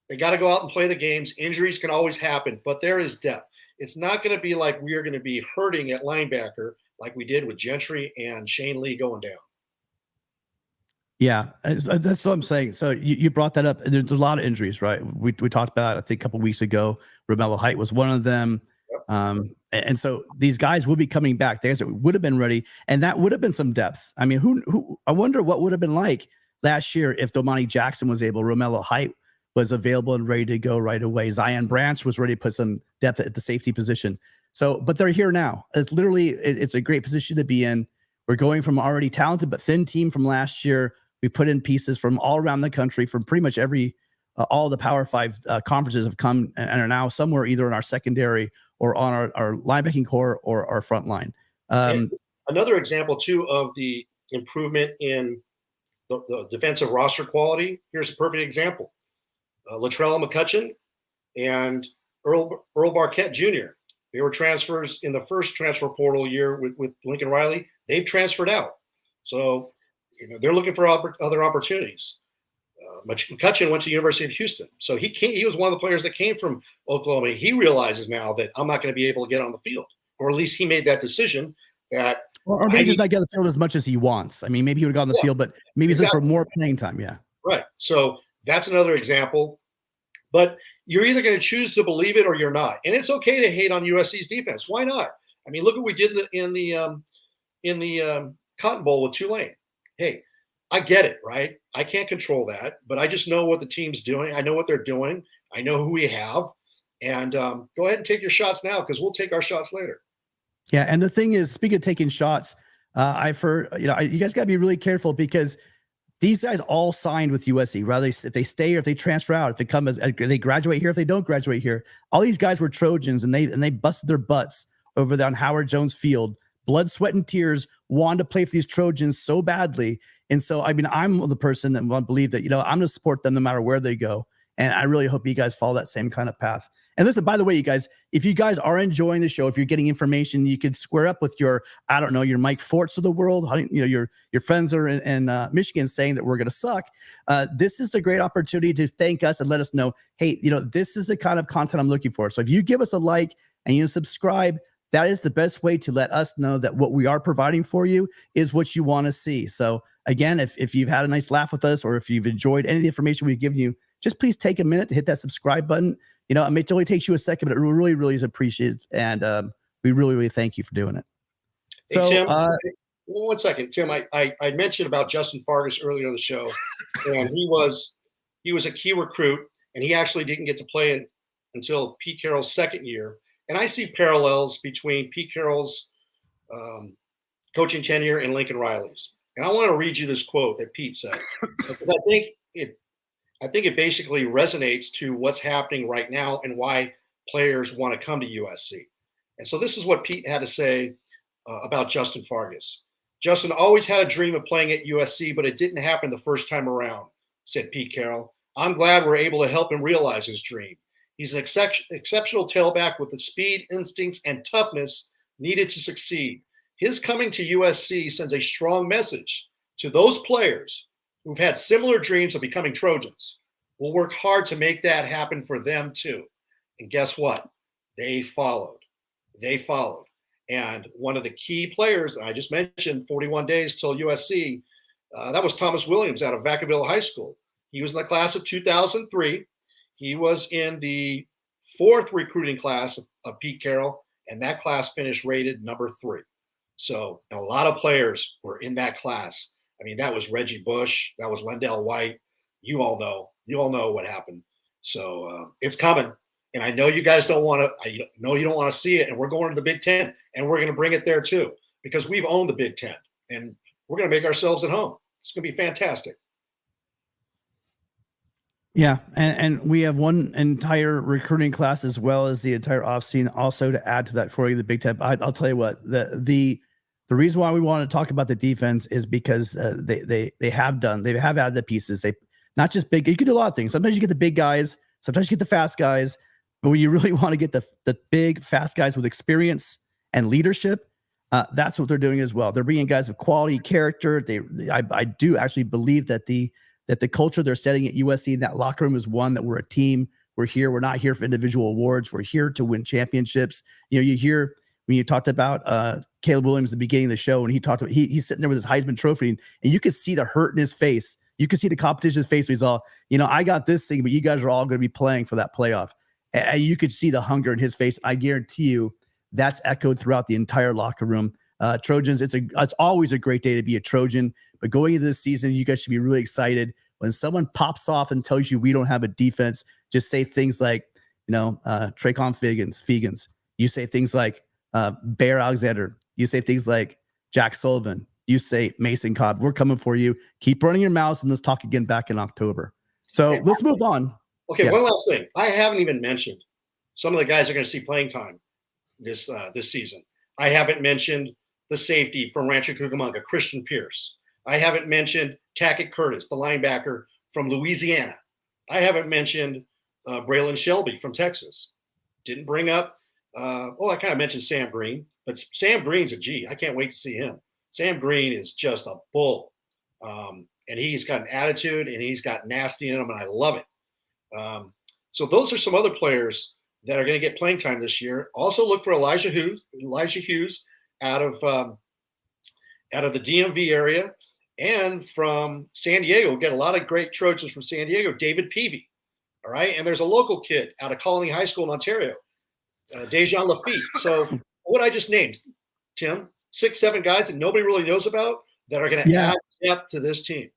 they got to go out and play the games. Injuries can always happen, but there is depth. It's not going to be like we are going to be hurting at linebacker like we did with Gentry and Shane Lee going down. Yeah, that's what I'm saying. So you brought that up. There's a lot of injuries, right? We talked about, I think, a couple of weeks ago. Romello Height was one of them. Yep. And so these guys will be coming back. The guys that would have been ready, and that would have been some depth. I mean, who? I wonder what would have been like last year if Domani Jackson was able, Romello Height was available and ready to go right away. Zion Branch was ready to put some depth at the safety position. So, but they're here now. It's literally, it's a great position to be in. We're going from already talented but thin team from last year. We put in pieces from all around the country, from pretty much every, all the Power 5 conferences have come and are now somewhere either in our secondary or on our linebacking core or our front line. Another example, too, of the improvement in the defensive roster quality. Here's a perfect example. Latrell McCutcheon and Earl Barquette Jr. They were transfers in the first transfer portal year with Lincoln Riley. They've transferred out. So, they're looking for other opportunities. McCutcheon went to the University of Houston. So he was one of the players that came from Oklahoma. He realizes now that I'm not going to be able to get on the field, or at least he made that decision that. Or maybe he's not getting the field as much as he wants. I mean, maybe he would have gotten the field, but maybe he's looking for more playing time. Yeah. Right. So that's another example. But you're either going to choose to believe it or you're not. And it's okay to hate on USC's defense. Why not? I mean, look what we did in the Cotton Bowl with Tulane. Hey, I get it, right? I can't control that, but I just know what the team's doing. I know what they're doing. I know who we have. And go ahead and take your shots now, because we'll take our shots later. Yeah, and the thing is, speaking of taking shots, I've heard, you guys got to be really careful, because these guys all signed with USC. Rather, if they stay or if they transfer out, if they come, they graduate here, if they don't graduate here, all these guys were Trojans, and they busted their butts over there on Howard Jones Field. Blood, sweat, and tears, wanted to play for these Trojans so badly. And so, I mean, I'm the person that want to believe that, I'm going to support them no matter where they go. And I really hope you guys follow that same kind of path. And listen, by the way, you guys, if you guys are enjoying the show, if you're getting information, you could square up with your Mike Forts of the world. Your friends are in Michigan saying that we're going to suck. This is a great opportunity to thank us and let us know, hey, this is the kind of content I'm looking for. So if you give us a like and you subscribe, that is the best way to let us know that what we are providing for you is what you want to see. So again, if you've had a nice laugh with us, or if you've enjoyed any of the information we've given you, just please take a minute to hit that subscribe button. It only takes you a second, but it really, really is appreciated. And we really, really thank you for doing it. Hey, so, Tim, 1 second, Tim, I mentioned about Justin Fargas earlier in the show, and he was a key recruit, and he actually didn't get to play until Pete Carroll's second year. And I see parallels between Pete Carroll's coaching tenure and Lincoln Riley's. And I want to read you this quote that Pete said, because I think it basically resonates to what's happening right now and why players want to come to USC. And so this is what Pete had to say about Justin Fargas. Justin always had a dream of playing at USC, but it didn't happen the first time around, said Pete Carroll. I'm glad we're able to help him realize his dream. He's an exceptional tailback with the speed, instincts, and toughness needed to succeed. His coming to USC sends a strong message to those players who've had similar dreams of becoming Trojans. We'll work hard to make that happen for them too. And guess what? They followed. And one of the key players that I just mentioned, 41 days till USC, that was Thomas Williams out of Vacaville High School. He was in the class of 2003. He was in the 4th recruiting class of Pete Carroll, and that class finished rated number 3. So a lot of players were in that class. I mean, that was Reggie Bush. That was Lendell White. You all know what happened. So it's coming. And I know you guys don't want to. I know you don't want to see it. And we're going to the Big Ten, and we're going to bring it there too, because we've owned the Big Ten, and we're going to make ourselves at home. It's going to be fantastic. Yeah, and we have one entire recruiting class as well as the entire offseason also to add to that for you, the Big Ten. I'll tell you what, the reason why we want to talk about the defense is because they have added the pieces. They not just big. You can do a lot of things. Sometimes you get the big guys. Sometimes you get the fast guys. But when you really want to get the big, fast guys with experience and leadership, that's what they're doing as well. They're bringing guys of quality, character. I do actually believe that the that the culture they're setting at USC in that locker room is one that we're a team. We're here. We're not here for individual awards. We're here to win championships. You know, you hear when you talked about Caleb Williams at the beginning of the show, and he talked about he's sitting there with his Heisman Trophy, and you could see the hurt in his face. You could see the competition's face. He's all, you know, I got this thing, but you guys are all going to be playing for that playoff. And you could see the hunger in his face. I guarantee you that's echoed throughout the entire locker room. Trojans, it's always a great day to be a Trojan, but going into this season, you guys should be really excited. When someone pops off and tells you we don't have a defense, just say things like, you know, Traycon Fegans. You say things like Bear Alexander. You say things like Jack Sullivan. You say Mason Cobb. We're coming for you. Keep running your mouths, and let's talk again back in October. So let's move on. Okay, yeah. One last thing. I haven't even mentioned some of the guys are going to see playing time this season. I haven't mentioned the safety from Rancho Cucamonga, Christian Pierce. I haven't mentioned Tackett Curtis, the linebacker from Louisiana. I haven't mentioned Braylon Shelby from Texas. Didn't bring up, I kind of mentioned Sam Green, but Sam Green's a G. I can't wait to see him. Sam Green is just a bull. And he's got an attitude, and he's got nasty in him, and I love it. So those are some other players that are going to get playing time this year. Also look for Elijah Hughes out of the DMV area. And from San Diego, get a lot of great Trojans from San Diego, David Peavy. All right. And there's a local kid out of Colony High School in Ontario, Dejan Lafitte. So what I just named, Tim, 6-7 guys that nobody really knows about that are going to add depth to this team.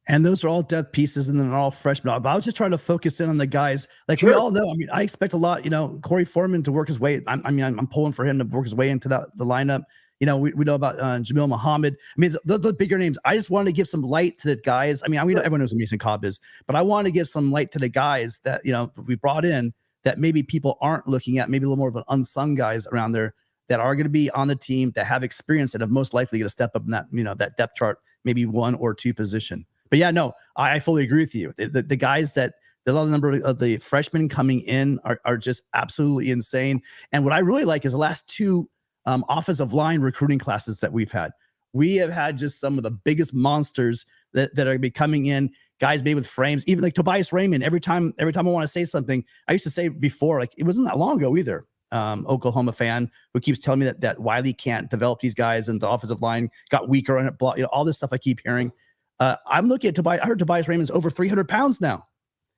And those are all depth pieces, and then they're all freshmen. But I was just trying to focus in on the guys. Like we all know, I mean, I expect a lot, you know, Corey Foreman to work his way. I'm pulling for him to work his way into the lineup. You know, we know about Jamil Muhammad. I mean, the bigger names. I just wanted to give some light to the guys. I mean, everyone knows who Mason Cobb is, but I want to give some light to the guys that, you know, we brought in that maybe people aren't looking at, maybe a little more of an unsung guys around there that are going to be on the team, that have experience, and have most likely going to step up in that, you know, that depth chart, maybe 1 or 2 position. But yeah, no, I fully agree with you. The guys that the number of the freshmen coming in are just absolutely insane. And what I really like is the last 2 offensive line recruiting classes that we've had. We have had just some of the biggest monsters that are going to be coming in, guys made with frames, even like Tobias Raymond. Every time I want to say something, I used to say before, like it wasn't that long ago either. Oklahoma fan who keeps telling me that Wiley can't develop these guys and the offensive line got weaker on it, you know, all this stuff I keep hearing. I'm looking at Tobias. I heard Tobias Raymond's over 300 pounds now,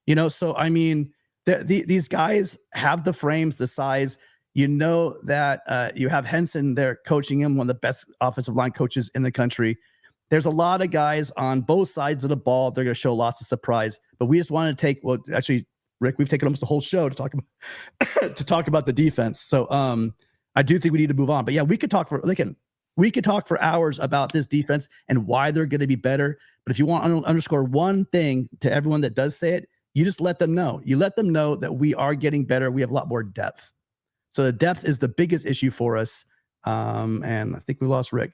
you know? So, I mean, these guys have the frames, the size, you know, that you have Henson there coaching him, one of the best offensive line coaches in the country. There's a lot of guys on both sides of the ball. They're going to show lots of surprise, but we just want to take, well, actually, Rick, we've taken almost the whole show to talk about, the defense. So I do think we need to move on, but yeah, we could talk for hours about this defense and why they're going to be better. But if you want to underscore one thing to everyone that does say it, you just let them know. You let them know that we are getting better. We have a lot more depth. So the depth is the biggest issue for us. And I think we lost Rick.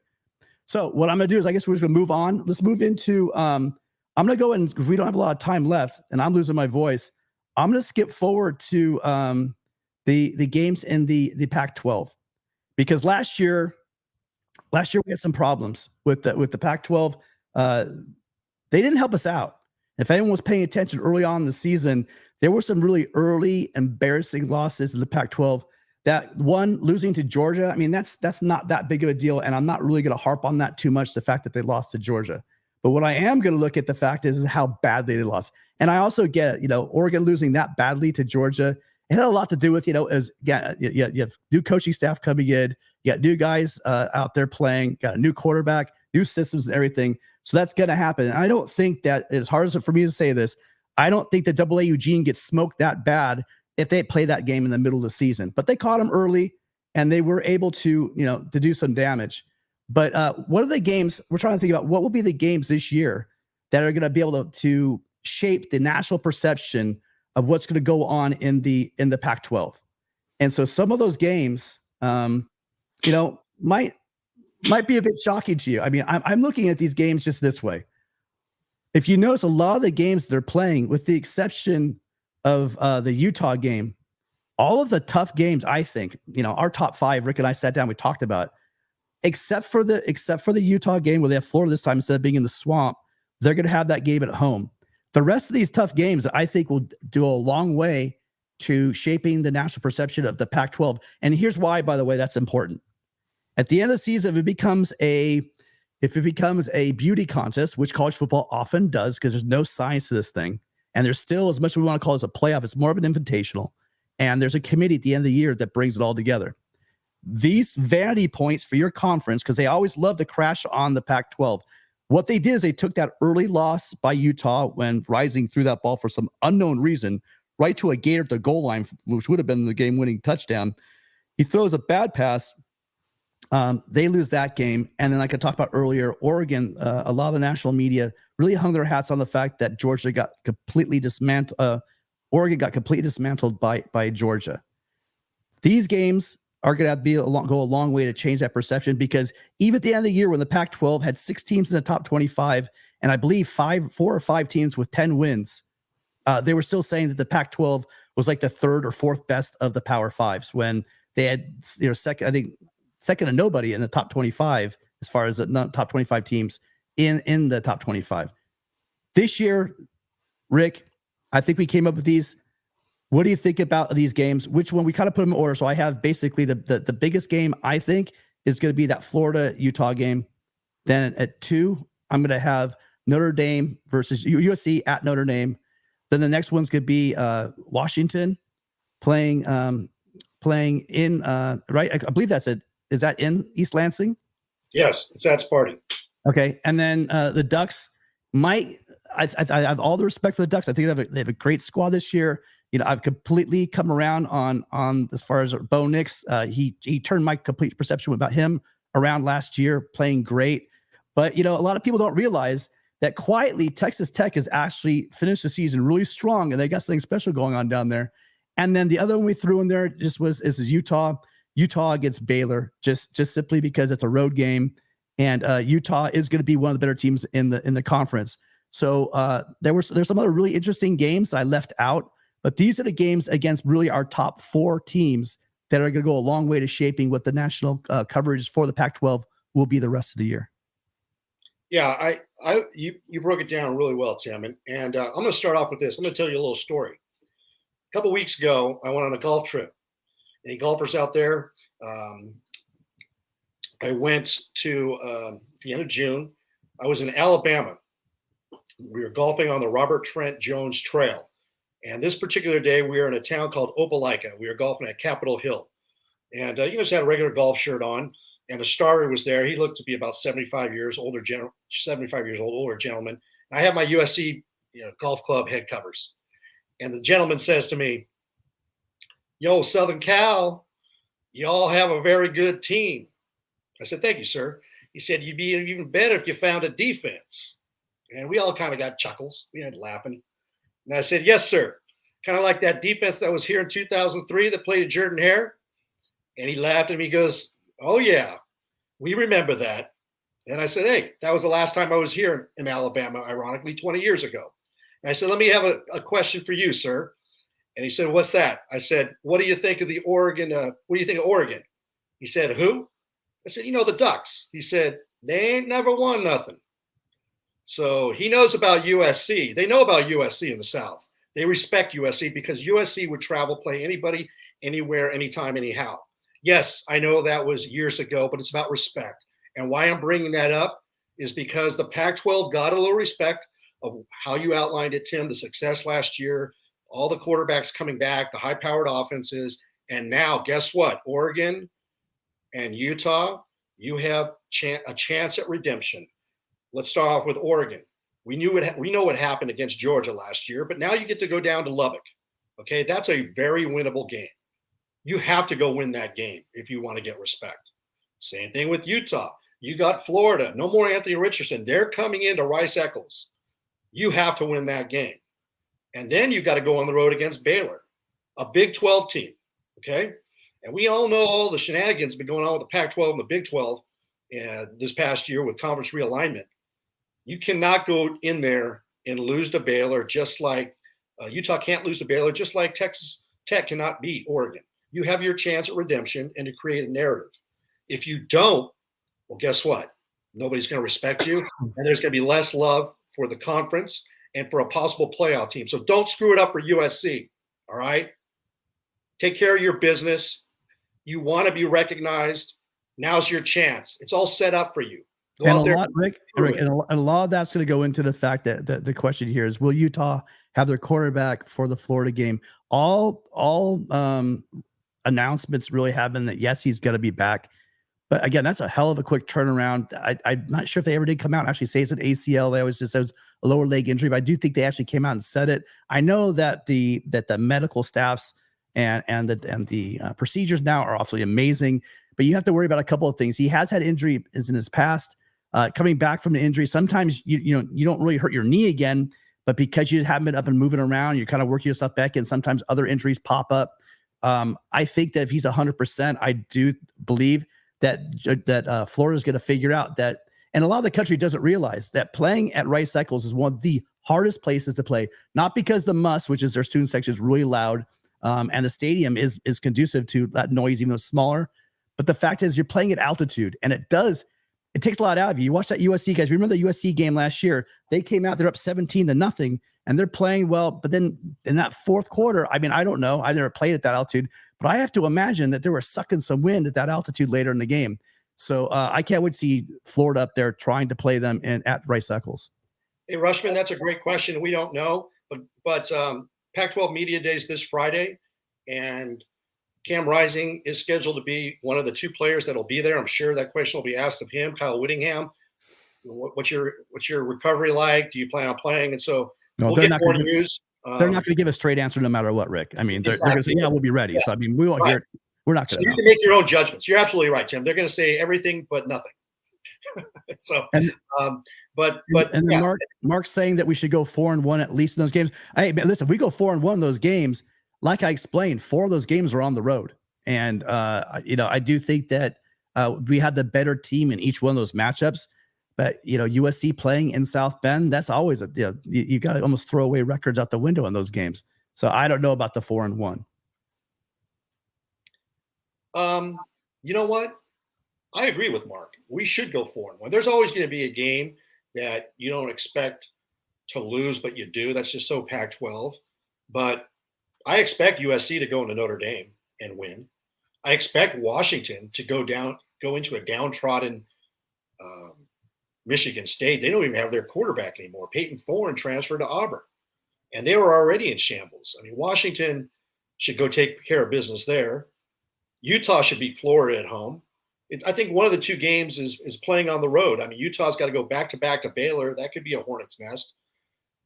So what I'm going to do is I guess we're just going to move on. Let's move into, I'm going to go and we don't have a lot of time left and I'm losing my voice. I'm going to skip forward to the games in the Pac-12 because last year we had some problems with the Pac-12. They didn't help us out. If anyone was paying attention early on in the season, there were some really early embarrassing losses in the Pac-12. That one, losing to Georgia, I mean, that's not that big of a deal, and I'm not really going to harp on that too much, the fact that they lost to Georgia. But what I am going to look at the fact is how badly they lost. And I also get, you know, Oregon losing that badly to Georgia. It had a lot to do with, you know, as again, you have new coaching staff coming in, you got new guys out there playing, got a new quarterback, new systems and everything. So that's going to happen. And I don't think that, as hard as for me to say this, I don't think that AA Eugene gets smoked that bad if they play that game in the middle of the season. But they caught them early and they were able to, you know, to do some damage. But what are the games we're trying to think about? What will be the games this year that are going to be able to shape the national perception of what's going to go on in the Pac-12? And so some of those games, you know, might be a bit shocking to you. I mean, I'm looking at these games just this way. If you notice, a lot of the games they're playing, with the exception of the Utah game, all of the tough games, I think, you know, our top 5, Rick and I sat down, we talked about, except for the Utah game where they have Florida this time instead of being in the swamp, they're going to have that game at home. The rest of these tough games, I think, will do a long way to shaping the national perception of the Pac-12. And here's why, by the way, that's important. At the end of the season, if it becomes a beauty contest, which college football often does, because there's no science to this thing, and there's still, as much as we want to call it a playoff, it's more of an invitational. And there's a committee at the end of the year that brings it all together. These vanity points for your conference, because they always love to crash on the Pac-12. What they did is they took that early loss by Utah when Rising threw that ball for some unknown reason right to a Gator at the goal line, which would have been the game-winning touchdown. He throws a bad pass. They lose that game. And then, like I talked about earlier, Oregon, a lot of the national media really hung their hats on the fact that Georgia got completely dismantled. Oregon got completely dismantled by Georgia. These games are going to go a long way to change that perception, because even at the end of the year, when the Pac-12 had 6 teams in the top 25, and I believe 4 or 5 teams with 10 wins, they were still saying that the Pac-12 was like the 3rd or 4th best of the Power Fives, when they had, second to nobody in the top 25 as far as the top 25 teams in the top 25. This year, Rick, I think we came up with these. What do you think about these games? Which one? We kind of put them in order. So I have basically the biggest game, I think, is going to be that Florida-Utah game. Then at 2, I'm going to have Notre Dame versus USC at Notre Dame. Then the next one's going to be Washington playing in right. I believe that's it. Is that in East Lansing? Yes, it's at Sparty. Okay, and then the Ducks might. I have all the respect for the Ducks. I think they have a great squad this year. You know, I've completely come around on as far as Bo Nix. He turned my complete perception about him around last year, playing great. But you know, a lot of people don't realize that quietly Texas Tech has actually finished the season really strong, and they got something special going on down there. And then the other one we threw in there is Utah. Utah against Baylor, just simply because it's a road game, and Utah is going to be one of the better teams in the conference. So there's some other really interesting games that I left out, but these are the games against really our top 4 teams that are going to go a long way to shaping what the national coverage for the Pac-12 will be the rest of the year. Yeah, you broke it down really well, Tim, and I'm going to start off with this. I'm going to tell you a little story. A couple weeks ago, I went on a golf trip. Any golfers out there? I went to the end of June. I was in Alabama. We were golfing on the Robert Trent Jones Trail. And this particular day, we were in a town called Opelika. We were golfing at Capitol Hill. And just had a regular golf shirt on. And the starter was there. He looked to be about 75 years old, older gentleman. And I have my USC golf club head covers. And the gentleman says to me, "Yo, Southern Cal, y'all have a very good team." I said, "Thank you, sir." He said, "You'd be even better if you found a defense." And we all kind of got chuckles. We had laughing. And I said, "Yes, sir. Kind of like that defense that was here in 2003 that played at Jordan Hare." And he laughed at me. He goes, "Oh, yeah, we remember that." And I said, "Hey, that was the last time I was here in Alabama, ironically, 20 years ago." And I said, "Let me have a question for you, sir." And he said, "What's that?" I said, "What do you think of the Oregon? What do you think of Oregon?" He said, "Who?" I said, "The Ducks." He said, "They ain't never won nothing." So he knows about USC. They know about USC in the South. They respect USC because USC would travel, play anybody, anywhere, anytime, anyhow. Yes, I know that was years ago, but it's about respect. And why I'm bringing that up is because the Pac-12 got a little respect of how you outlined it, Tim, the success last year, all the quarterbacks coming back, the high-powered offenses. And now, guess what? Oregon and Utah, you have a chance at redemption. Let's start off with Oregon. We know what happened against Georgia last year, but now you get to go down to Lubbock. Okay, that's a very winnable game. You have to go win that game if you want to get respect. Same thing with Utah. You got Florida. No more Anthony Richardson. They're coming into Rice-Eccles. You have to win that game. And then you got to go on the road against Baylor, a Big 12 team. Okay, and we all know all the shenanigans been going on with the Pac-12 and the Big 12 this past year with conference realignment. You cannot go in there and lose to Baylor, just like Utah can't lose to Baylor, just like Texas Tech cannot beat Oregon. You have your chance at redemption and to create a narrative. If you don't, well, guess what? Nobody's going to respect you, and there's going to be less love for the conference, and for a possible playoff team. So don't screw it up for USC. All right. Take care of your business. You want to be recognized. Now's your chance. It's all set up for you. Go And out a there. lot, Rick, and a lot of that's going to go into the fact that the question here is, will Utah have their quarterback for the Florida game? All announcements really have been that, yes, he's going to be back. But again, that's a hell of a quick turnaround. I'm not sure if they ever did come out and actually say it's an ACL. They always just says a lower leg injury, but I do think they actually came out and said it. I know that the medical staffs and the procedures now are awfully amazing, but you have to worry about a couple of things. He has had injuries in his past. Coming back from an injury, sometimes you don't really hurt your knee again, but because you haven't been up and moving around, you're kind of working yourself back in. Sometimes other injuries pop up. I think that if he's 100%, I do believe that Florida is going to figure out that, and a lot of the country doesn't realize that playing at Rice Eccles is one of the hardest places to play. Not because the must, which is their student section, is really loud, and the stadium is conducive to that noise, even though it's smaller. But the fact is, you're playing at altitude, and it takes a lot out of you. You watch that USC, guys. Remember the USC game last year? They came out, they're up 17-0, and they're playing well. But then in that fourth quarter, I mean, I don't know. I never played at that altitude, but I have to imagine that they were sucking some wind at that altitude later in the game. So I can't wait to see Florida up there trying to play them at Rice Eccles. Hey, Rushman, that's a great question. We don't know, but Pac-12 Media Days this Friday, and Cam Rising is scheduled to be one of the two players that'll be there. I'm sure that question will be asked of him. Kyle Whittingham, what's your recovery like? Do you plan on playing? And so we'll get more news. They're not going to give a straight answer no matter what, Rick. I mean, they're going to say, yeah, we'll be ready. Yeah. So, I mean, we won't hear it. We're not going to. You can make your own judgments. You're absolutely right, Tim. They're going to say everything but nothing. So, but then Mark's saying that we should go 4-1 at least in those games. Hey, man, listen, if we go 4-1 in those games, like I explained, 4 of those games are on the road. And, I do think that we had the better team in each one of those matchups. But, USC playing in South Bend, that's always you got to almost throw away records out the window in those games. So I don't know about the 4-1. You know what? I agree with Mark. We should go 4-1. There's always going to be a game that you don't expect to lose, but you do. That's just so Pac-12. But I expect USC to go into Notre Dame and win. I expect Washington to go into a downtrodden Michigan State. They don't even have their quarterback anymore. Peyton Thorne transferred to Auburn, and they were already in shambles. I mean, Washington should go take care of business there. Utah should beat Florida at home. I think one of the two games is playing on the road. I mean, Utah's got to go back-to-back to Baylor. That could be a hornet's nest.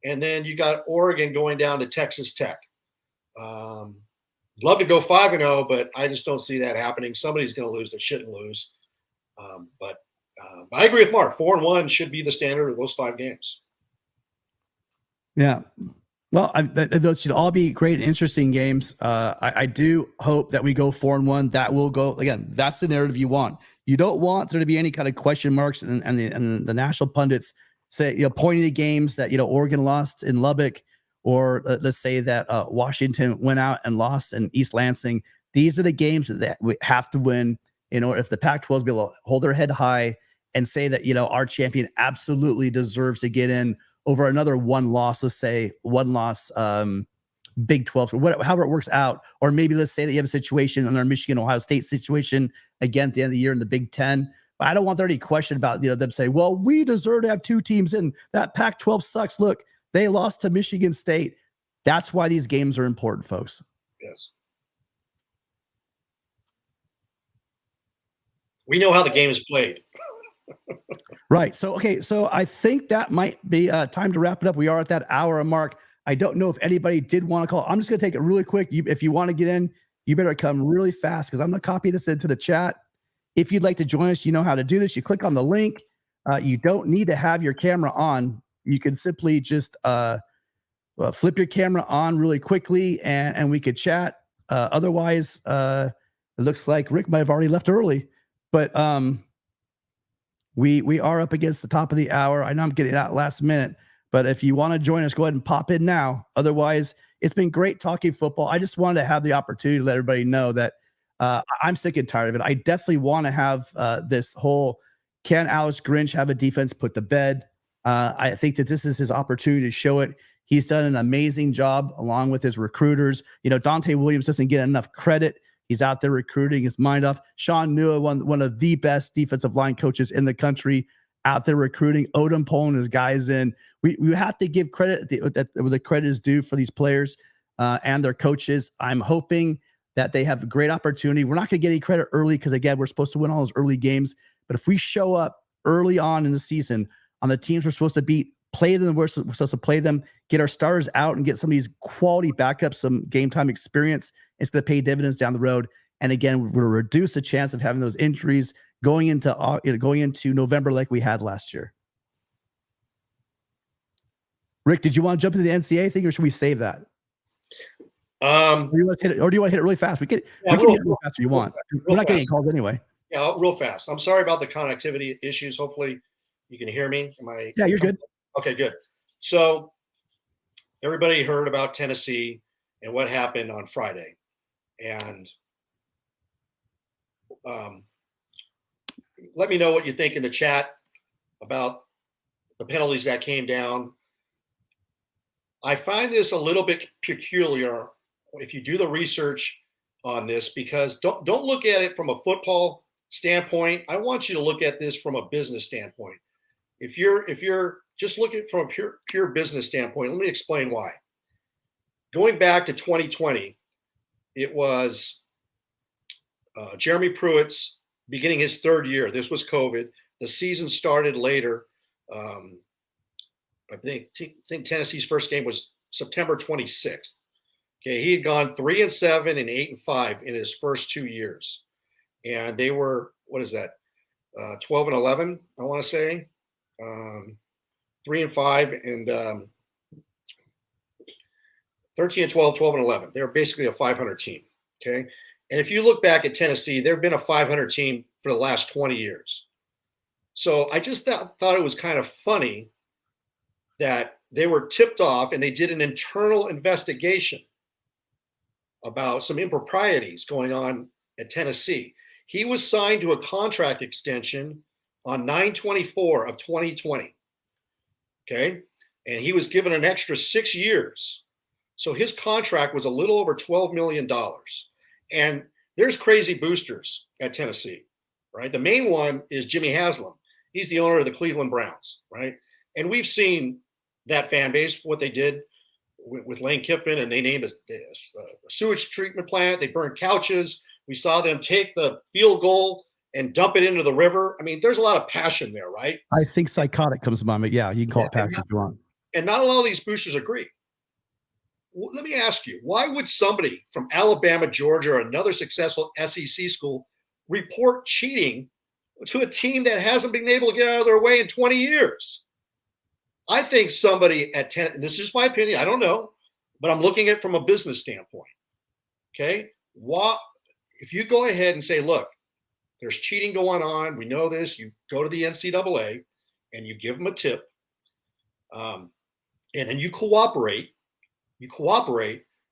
And then you got Oregon going down to Texas Tech. Love to go 5-0, but I just don't see that happening. Somebody's going to lose that shouldn't lose. But I agree with Mark. 4-1 should be the standard of those 5 games. Yeah. Well, those should all be great and interesting games. I do hope that we go 4-1. That will go, again, that's the narrative you want. You don't want there to be any kind of question marks and the national pundits say, pointing to games that, Oregon lost in Lubbock, or let's say that Washington went out and lost in East Lansing. These are the games that we have to win in order, if the Pac-12 is be able to hold their head high and say that, our champion absolutely deserves to get in over another one loss, let's say one loss, Big 12, or however it works out. Or maybe let's say that you have a situation in our Michigan, Ohio State situation again at the end of the year in the Big 10. But I don't want there any question about, them saying, well, we deserve to have 2 teams in. That Pac-12 sucks. Look, they lost to Michigan State. That's why these games are important, folks. Yes. We know how the game is played. Right. So, okay. So I think that might be time to wrap it up. We are at that hour mark. I don't know if anybody did want to call. I'm just going to take it really quick. If you want to get in, you better come really fast, because I'm going to copy this into the chat. If you'd like to join us, you know how to do this. You click on the link. You don't need to have your camera on. You can simply just flip your camera on really quickly, and we could chat. Otherwise, it looks like Rick might have already left early, but we are up against the top of the hour. I know I'm getting out last minute, but if you want to join us, go ahead and pop in now. Otherwise, it's been great talking football. I just wanted to have the opportunity to let everybody know that I'm sick and tired of it. I definitely want to have this whole, can Alex Grinch have a defense put to bed? I think that this is his opportunity to show it. He's done an amazing job along with his recruiters. Dante Williams doesn't get enough credit. He's out there recruiting his mind off. Sean Nua, one of the best defensive line coaches in the country, out there recruiting. Odom pulling his guys in. We have to give credit where the credit is due for these players and their coaches. I'm hoping that they have a great opportunity. We're not going to get any credit early because, again, we're supposed to win all those early games. But if we show up early on in the season on the teams we're supposed to beat, play them, we're supposed to play them, get our starters out and get some of these quality backups, some game time experience, it's going to pay dividends down the road. And again, we'll reduce the chance of having those injuries going into November like we had last year. Rick, did you want to jump into the NCAA thing, or should we save that? Or do you want to hit it really fast? We can hit it real fast if you want. We're not getting calls anyway. Yeah, real fast. I'm sorry about the connectivity issues. Hopefully you can hear me. Yeah, you're good. Okay, good. So everybody heard about Tennessee and what happened on Friday. And let me know what you think in the chat about the penalties that came down. I find this a little bit peculiar if you do the research on this, because don't look at it from a football standpoint. I want you to look at this from a business standpoint. If you're just looking from a pure business standpoint, let me explain why. Going back to 2020, it was Jeremy Pruitt's beginning his third year. This was COVID. The season started later. I think Tennessee's first game was September 26th. Okay, he had gone 3-7 and 8-5 in his first 2 years, and they were 12-11. I want to say 3-5 and 13-12, 12-11. They were basically a 500 team. Okay, and if you look back at Tennessee, they've been a 500 team for the last 20 years. So I just thought it was kind of funny that they were tipped off and they did an internal investigation about some improprieties going on at Tennessee. He was signed to a contract extension on 9/24 of 2020. Okay. And he was given an extra 6 years. So his contract was a little over $12 million. And there's crazy boosters at Tennessee, right? The main one is Jimmy Haslam. He's the owner of the Cleveland Browns, right? And we've seen that fan base, what they did with Lane Kiffin, and they named a sewage treatment plant. They burned couches. We saw them take the field goal and dump it into the river. I mean, there's a lot of passion there, right? I think psychotic comes to mind, but yeah, you can call it passion if you want. And not all of these boosters agree. Let me ask you, why would somebody from Alabama, Georgia, or another successful SEC school report cheating to a team that hasn't been able to get out of their way in 20 years? I think somebody at 10, this is my opinion, I don't know, but I'm looking at it from a business standpoint. Okay. If you go ahead and say, look, there's cheating going on, we know this, you go to the NCAA and you give them a tip, and then you cooperate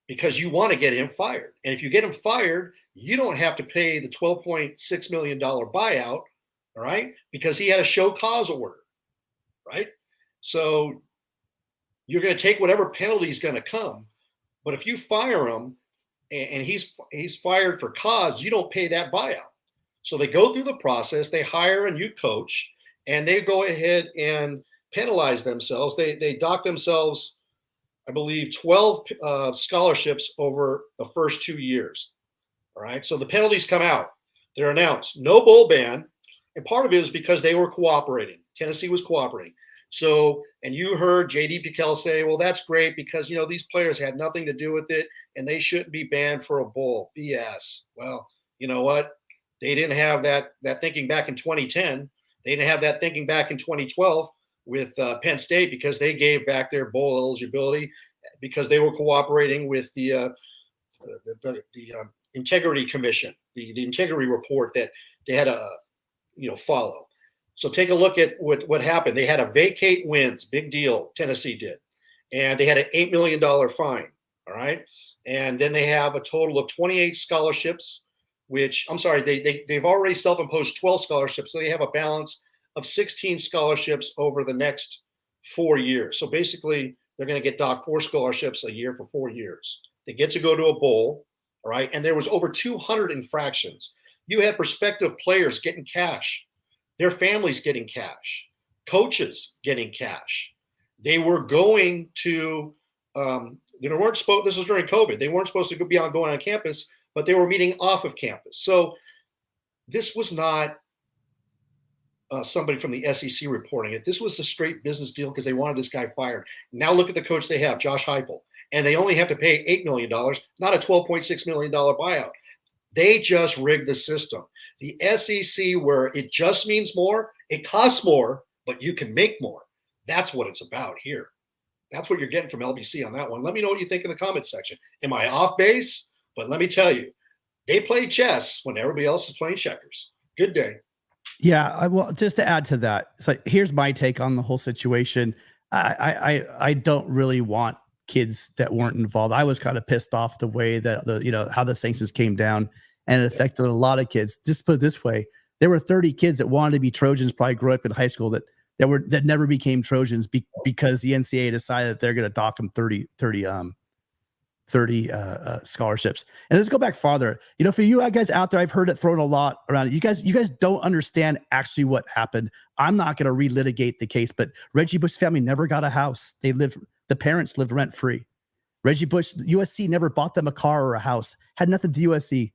because you want to get him fired. And if you get him fired, you don't have to pay the $12.6 million buyout, all right, because he had a show cause order, right? So you're going to take whatever penalty is going to come. But if you fire him and he's fired for cause, you don't pay that buyout. So they go through the process, they hire a new coach, and they go ahead and penalize themselves. They dock themselves, I believe, 12 scholarships over the first 2 years. All right. So the penalties come out. They're announced. No bowl ban. And part of it is because they were cooperating. Tennessee was cooperating. So, and you heard J.D. Piquel say, well, that's great because, these players had nothing to do with it and they shouldn't be banned for a bowl. BS. Well, you know what? They didn't have that thinking back in 2010. They didn't have that thinking back in 2012 with Penn State because they gave back their bowl eligibility because they were cooperating with the integrity commission, the integrity report that they had to, follow. So take a look at what happened. They had a vacate wins, big deal, Tennessee did. And they had an $8 million fine, all right? And then they have a total of 28 scholarships, which, I'm sorry, they've already self-imposed 12 scholarships, so they have a balance of 16 scholarships over the next 4 years. So basically, they're going to get docked 4 scholarships a year for 4 years. They get to go to a bowl, all right? And there was over 200 infractions. You had prospective players getting cash, their families getting cash, coaches getting cash. They were going to, they weren't supposed, this was during COVID, they weren't supposed to be going on campus, but they were meeting off of campus. So this was not somebody from the SEC reporting it. This was a straight business deal because they wanted this guy fired. Now look at the coach they have, Josh Heupel, and they only have to pay $8 million, not a $12.6 million buyout. They just rigged the system. The SEC, where it just means more, it costs more, but you can make more. That's what it's about here. That's what you're getting from LBC on that one. Let me know what you think in the comments section. Am I off base? But let me tell you, they play chess when everybody else is playing checkers. Good day. Yeah, well, just to add to that, so here's my take on the whole situation. I don't really want kids that weren't involved. I was kind of pissed off the way that how the sanctions came down, and it affected a lot of kids. Just put it this way, there were 30 kids that wanted to be Trojans, probably grew up in high school that never became Trojans because the NCAA decided that they're going to dock them 30 scholarships. And let's go back farther. For you guys out there, I've heard it thrown a lot around. You guys don't understand actually what happened. I'm not going to relitigate the case, but Reggie Bush's family never got a house. The parents lived rent free. Reggie Bush, USC never bought them a car or a house. Had nothing to do with USC.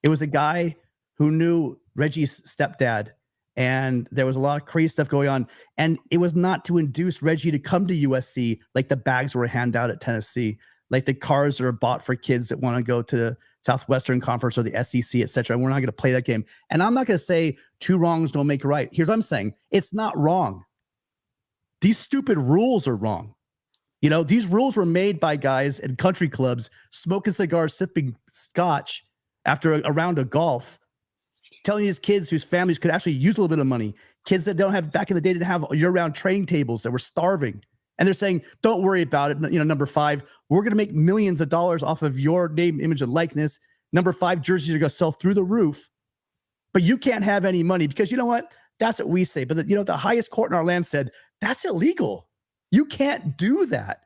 It was a guy who knew Reggie's stepdad, and there was a lot of crazy stuff going on. And it was not to induce Reggie to come to USC like the bags were handed out at Tennessee, like the cars that are bought for kids that want to go to the Southwestern Conference or the SEC, et cetera. We're not going to play that game. And I'm not going to say two wrongs don't make a right. Here's what I'm saying. It's not wrong. These stupid rules are wrong. These rules were made by guys in country clubs smoking cigars, sipping scotch after a round of golf, telling these kids whose families could actually use a little bit of money, kids that don't have, back in the day, didn't have year-round training tables, that were starving. And they're saying, don't worry about it. Number 5, we're going to make millions of dollars off of your name, image, and likeness. Number 5 jerseys are going to sell through the roof, but you can't have any money because you know what? That's what we say. But the highest court in our land said, that's illegal. You can't do that.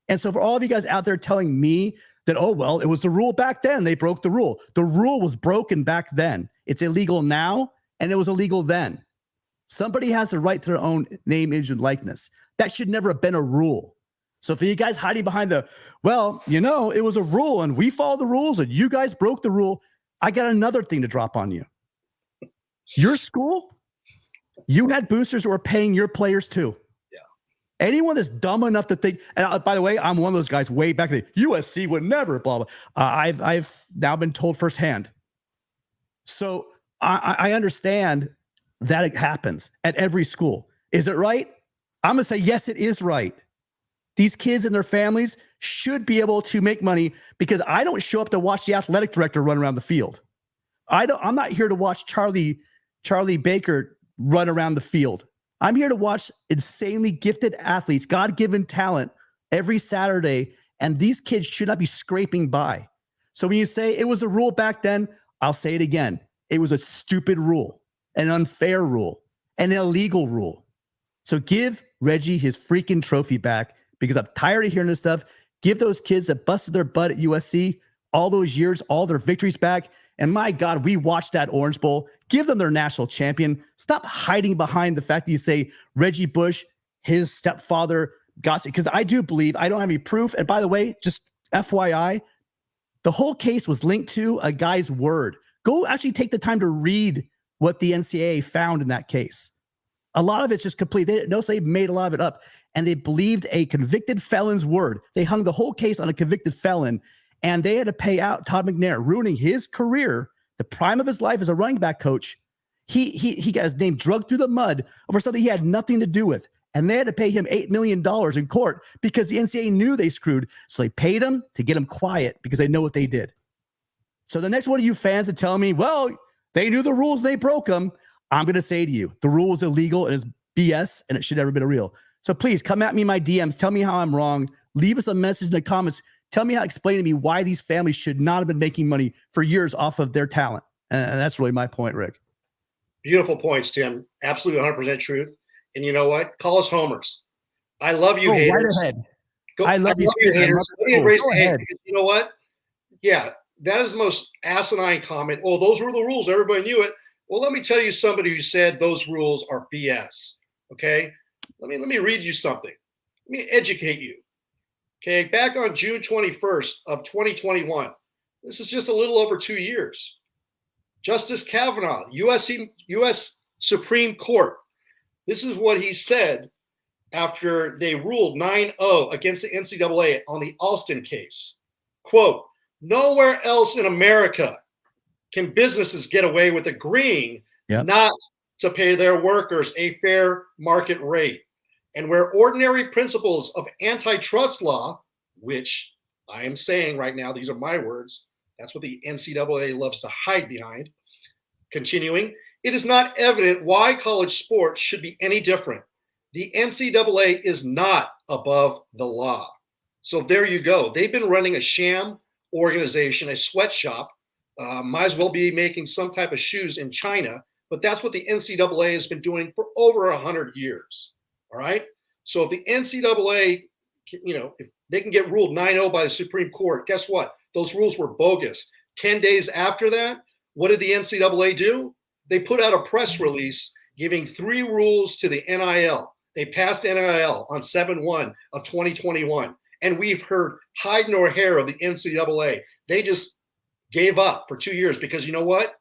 And so for all of you guys out there telling me that, oh, well, it was the rule back then, they broke the rule. The rule was broken back then. It's illegal now, and it was illegal then. Somebody has the right to their own name, image, and likeness. That should never have been a rule. So for you guys hiding behind it was a rule, and we followed the rules, and you guys broke the rule, I got another thing to drop on you. Your school, you had boosters who were paying your players too. Anyone that's dumb enough to think, and by the way, I'm one of those guys way back then, USC would never, blah, blah. I've now been told firsthand. So I understand that it happens at every school. Is it right? I'm going to say, yes, it is right. These kids and their families should be able to make money because I don't show up to watch the athletic director run around the field. I'm not here to watch Charlie Baker run around the field. I'm here to watch insanely gifted athletes, God-given talent every Saturday, and these kids should not be scraping by. So when you say it was a rule back then, I'll say it again. It was a stupid rule, an unfair rule, an illegal rule. So give Reggie his freaking trophy back because I'm tired of hearing this stuff. Give those kids that busted their butt at USC all those years, all their victories back. And my God, we watched that Orange Bowl. Give them their national champion. Stop hiding behind the fact that you say Reggie Bush, his stepfather, got it. Because I do believe, I don't have any proof. And by the way, just FYI, the whole case was linked to a guy's word. Go actually take the time to read what the NCAA found in that case. A lot of it's just complete. They made a lot of it up. And they believed a convicted felon's word. They hung the whole case on a convicted felon. And they had to pay out Todd McNair, ruining his career, the prime of his life as a running back coach. He got his name dragged through the mud over something he had nothing to do with. And they had to pay him $8 million in court because the NCAA knew they screwed. So they paid him to get him quiet because they know what they did. So the next one of you fans that tell me, well, they knew the rules, they broke them. I'm going to say to you, the rule is illegal and it's BS and it should never have been real. So please come at me in my DMs. Tell me how I'm wrong. Leave us a message in the comments. Tell me explain to me why these families should not have been making money for years off of their talent. And that's really my point, Rick. Beautiful points, Tim. Absolutely 100% truth. And you know what? Call us homers. I love you, Go right haters. ahead. I I love love these you, kids. I love haters. the Let me schools. erase Go the hate ahead. because you know what? Yeah, that is the most asinine comment. Oh, those were the rules. Everybody knew it. Well, let me tell you somebody who said those rules are BS. Okay, let me read you something. Let me educate you. Okay, back on June 21st of 2021, this is just a little over 2 years. Justice Kavanaugh, U.S. Supreme Court. This is what he said after they ruled 9-0 against the NCAA on the Alston case. Quote, nowhere else in America can businesses get away with agreeing not to pay their workers a fair market rate. And where ordinary principles of antitrust law, which I am saying right now, these are my words, that's what the NCAA loves to hide behind. Continuing, it is not evident why college sports should be any different. The NCAA is not above the law. So there you go. They've been running a sham organization, a sweatshop. Might as well be making some type of shoes in China, but that's what the NCAA has been doing for over 100 years. All right. So if the NCAA, if they can get ruled 9-0 by the Supreme Court, guess what? Those rules were bogus. 10 days after that, what did the NCAA do? They put out a press release giving 3 rules to the NIL. They passed NIL on 7/1 of 2021. And we've heard hide nor hair of the NCAA. They just gave up for 2 years because you know what?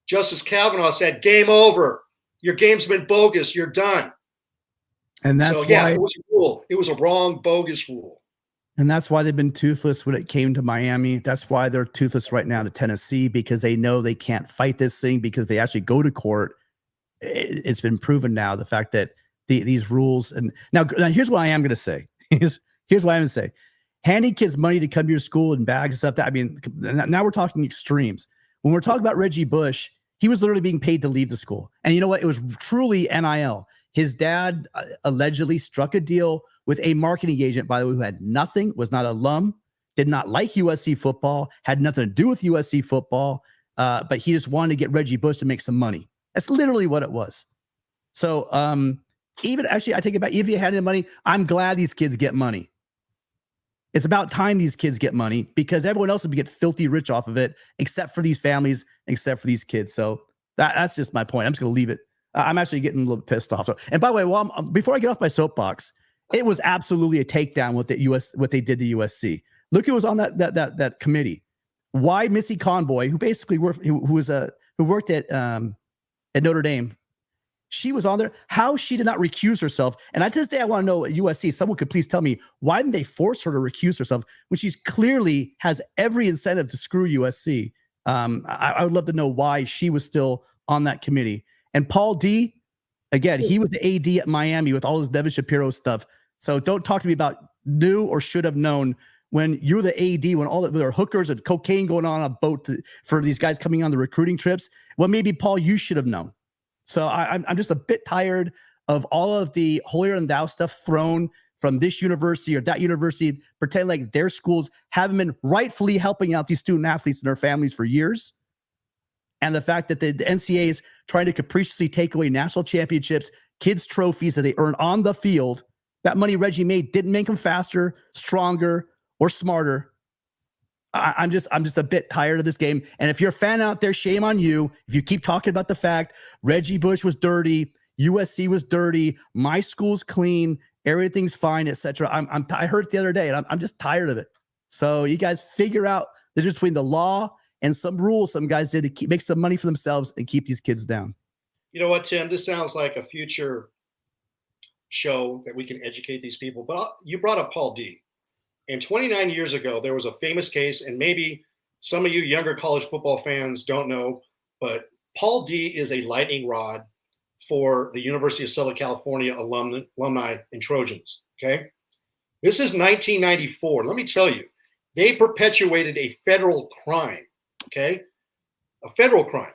Justice Kavanaugh said, game over. Your game's been bogus. You're done. And that's why it was a rule. It was a wrong, bogus rule. And that's why they've been toothless when it came to Miami. That's why they're toothless right now to Tennessee, because they know they can't fight this thing because they actually go to court. It's been proven now, the fact that these rules. And now here's what I am going to say. Here's what I'm going to say. Handing kids money to come to your school and bags and stuff. That, I mean, now we're talking extremes. When we're talking about Reggie Bush, he was literally being paid to leave the school. And you know what? It was truly NIL. His dad allegedly struck a deal with a marketing agent, by the way, who had nothing, was not alum, did not like USC football, had nothing to do with USC football, but he just wanted to get Reggie Bush to make some money. That's literally what it was. So even actually, I take it back. If you had the money, I'm glad these kids get money. It's about time these kids get money because everyone else would get filthy rich off of it, except for these families, except for these kids. So that's just my point. I'm just going to leave it. I'm actually getting a little pissed off. So, and by the way, before I get off my soapbox, it was absolutely a takedown what they did to USC. Look who was on that committee. Why Missy Conboy, who basically worked at Notre Dame, she was on there. How she did not recuse herself. And to this day, I want to know at USC, someone could please tell me, why didn't they force her to recuse herself when she's clearly has every incentive to screw USC? I would love to know why she was still on that committee. And Paul D, again, he was the AD at Miami with all his Devin Shapiro stuff. So don't talk to me about knew or should have known when you're the AD, when there are hookers and cocaine going on a boat for these guys coming on the recruiting trips. Well, maybe, Paul, you should have known. So I'm just a bit tired of all of the holier than thou stuff thrown from this university or that university, pretend like their schools haven't been rightfully helping out these student athletes and their families for years. And the fact that the NCAA is trying to capriciously take away national championships, kids' trophies that they earn on the field. That money Reggie made didn't make them faster, stronger, or smarter. I'm just a bit tired of this game. And if you're a fan out there, shame on you. If you keep talking about the fact Reggie Bush was dirty, USC was dirty, my school's clean, everything's fine, etc. I heard it the other day, and I'm just tired of it. So you guys figure out the difference between the law and some rules some guys did to make some money for themselves and keep these kids down. You know what, Tim? This sounds like a future show that we can educate these people. But you brought up Paul D. And 29 years ago, there was a famous case, and maybe some of you younger college football fans don't know, but Paul D is a lightning rod for the University of Southern California alumni and Trojans, okay? This is 1994. Let me tell you, they perpetuated a federal crime, okay? A federal crime.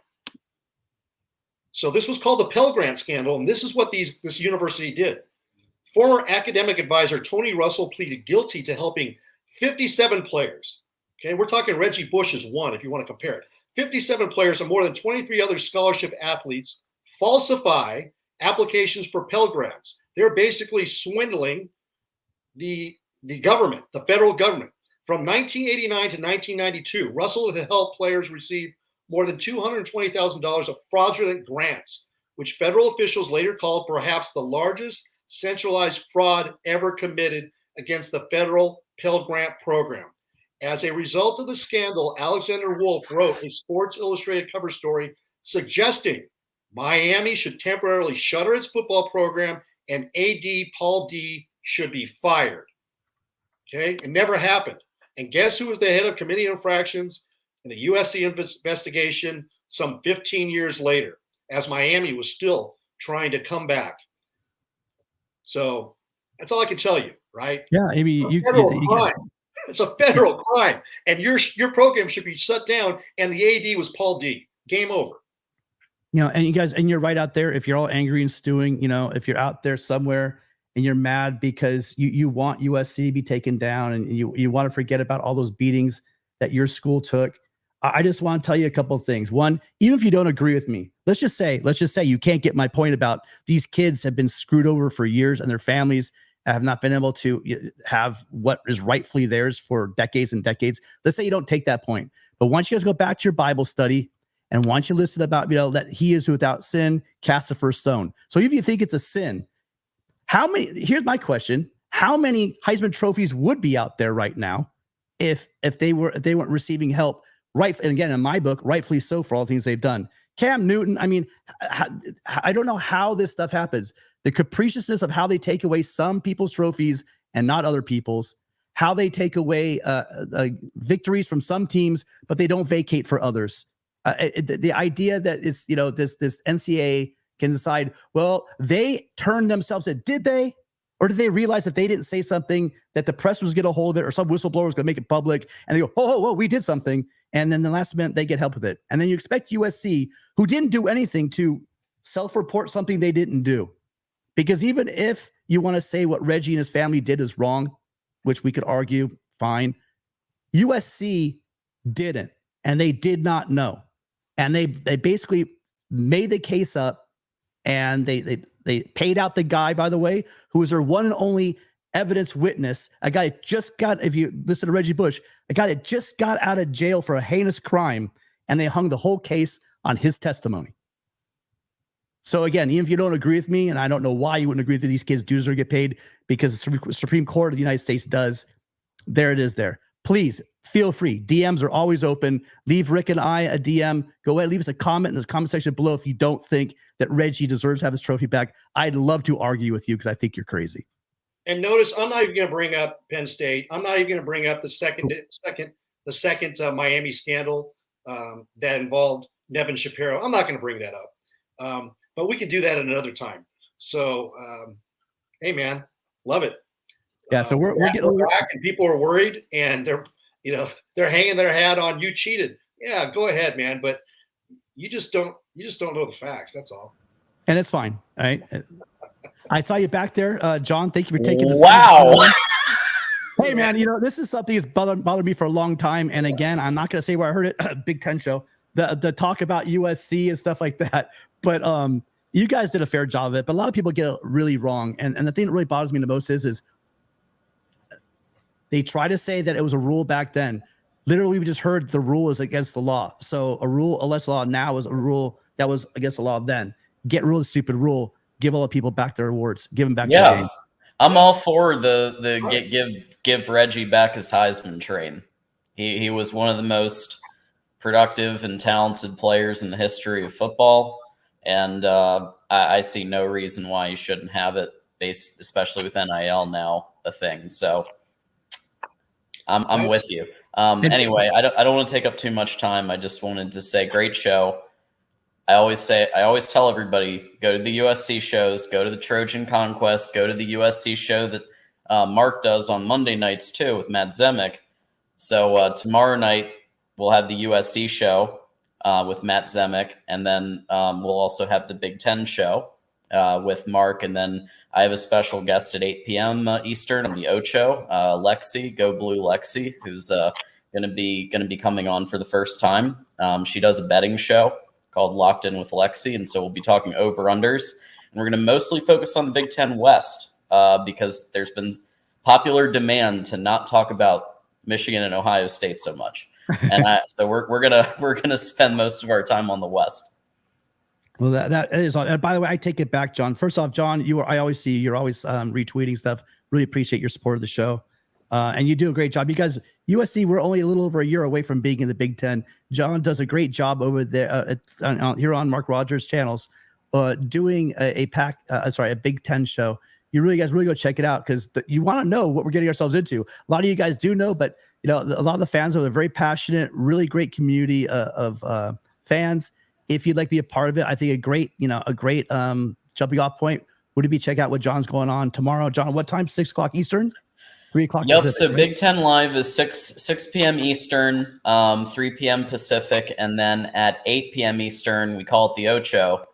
So this was called the Pell Grant scandal, and this is what this university did. Former academic advisor Tony Russell pleaded guilty to helping 57 players. Okay, we're talking Reggie Bush is one, if you want to compare it. 57 players and more than 23 other scholarship athletes falsify applications for Pell Grants. They're basically swindling the government, the federal government. From 1989 to 1992, Russell had helped players receive more than $220,000 of fraudulent grants, which federal officials later called perhaps the largest centralized fraud ever committed against the federal Pell Grant program. As a result of the scandal, Alexander Wolf wrote a Sports Illustrated cover story suggesting Miami should temporarily shutter its football program and AD Paul D should be fired. Okay, it never happened. And guess who was the head of committee infractions in the USC investigation some 15 years later, as Miami was still trying to come back? So that's all I can tell you, right? Yeah, I mean, crime. It's a federal crime, and your program should be shut down. And the AD was Paul D. Game over. You know, and you guys, and you're right out there. If you're all angry and stewing, you know, if you're out there somewhere and you're mad because you want USC to be taken down and you want to forget about all those beatings that your school took, I just want to tell you a couple of things. One, even if you don't agree with me, let's just say you can't get my point about these kids have been screwed over for years and their families have not been able to have what is rightfully theirs for decades and decades. Let's say you don't take that point. But once you guys go back to your Bible study and once you listen about, that he is without sin, cast the first stone. So if you think it's a sin, here's my question. How many Heisman trophies would be out there right now if they weren't receiving help? Right. And again, in my book, rightfully so for all the things they've done. Cam Newton, I mean, I don't know how this stuff happens. The capriciousness of how they take away some people's trophies and not other people's, how they take away victories from some teams, but they don't vacate for others. The idea that is, this NCAA can decide, well, they turned themselves in. Did they? Or did they realize if they didn't say something that the press was get a hold of it or some whistleblower was going to make it public and they go, oh, we did something. And then the last minute they get help with it. And then you expect USC, who didn't do anything, to self-report something they didn't do. Because even if you want to say what Reggie and his family did is wrong, which we could argue, fine, USC didn't. And they did not know. And they basically made the case up and they paid out the guy, by the way, who was their one and only evidence witness, a guy that just got, if you listen to Reggie Bush, a guy that just got out of jail for a heinous crime, and they hung the whole case on his testimony. So again, even if you don't agree with me, and I don't know why you wouldn't agree with these kids do deserve to get paid, because the Supreme Court of the United States does, there it is there. Please feel free. DMs are always open. Leave Rick and I a DM. Go ahead, leave us a comment in the comment section below if you don't think that Reggie deserves to have his trophy back. I'd love to argue with you because I think you're crazy. And notice, I'm not even going to bring up Penn State. I'm not even going to bring up the second Miami scandal that involved Nevin Shapiro. I'm not going to bring that up. But we can do that at another time. So, hey, man, love it. Yeah. So we're getting back, and people are worried, and they're hanging their hat on you cheated. Yeah, go ahead, man. But you just don't know the facts. That's all. And it's fine. All right. I saw you back there, John. Thank you for taking this. Wow. Hey, man, this is something that's bothered me for a long time. And again, I'm not going to say where I heard it. Big Ten show, the talk about USC and stuff like that. But you guys did a fair job of it. But a lot of people get it really wrong. And the thing that really bothers me the most is they try to say that it was a rule back then. Literally, we just heard the rule is against the law. So a rule against the law now is a rule that was against the law then. Get rid of the stupid rule. Give all the people back their awards. Give them back their game. I'm all for the give Reggie back his Heisman train. He was one of the most productive and talented players in the history of football, and I see no reason why you shouldn't have it, especially with NIL now a thing. So I'm with you. Anyway, I don't want to take up too much time. I just wanted to say, great show. I always tell everybody, go to the USC shows, go to the Trojan Conquest, go to the USC show that Mark does on Monday nights too with Matt Zemek. So tomorrow night we'll have the USC show with Matt Zemek, and then we'll also have the Big Ten show with Mark, and then I have a special guest at 8 p.m. Eastern on the Ocho, Lexi, Go Blue Lexi, who's going to be coming on for the first time. She does a betting show called Locked In with Lexi, and so we'll be talking over-unders. And we're going to mostly focus on the Big Ten West because there's been popular demand to not talk about Michigan and Ohio State so much. And so we're gonna spend most of our time on the West. Well, that is. By the way, I take it back, John. First off, John, I always see you're always retweeting stuff. Really appreciate your support of the show, and you do a great job. You guys, USC, we're only a little over a year away from being in the Big Ten. John does a great job over there here on Mark Rogers channels, doing a Big Ten show. You guys really go check it out because you want to know what we're getting ourselves into. A lot of you guys do know, but a lot of the fans are very passionate, really great community of fans. If you'd like to be a part of it, I think a great jumping off point would be check out what John's going on tomorrow. John, what time? 6 o'clock Eastern, 3 o'clock. Yep. Pacific, So right? Big Ten Live is 6 p.m. Eastern, 3 p.m. Pacific, and then at 8 p.m. Eastern, we call it the Ocho,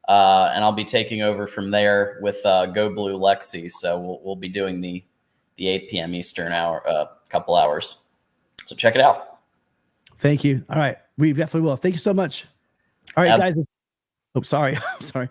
and I'll be taking over from there with Go Blue Lexi. So we'll be doing the 8 p.m. Eastern couple hours. So check it out. Thank you. All right, we definitely will. Thank you so much. All right, guys. Oh, sorry. Sorry.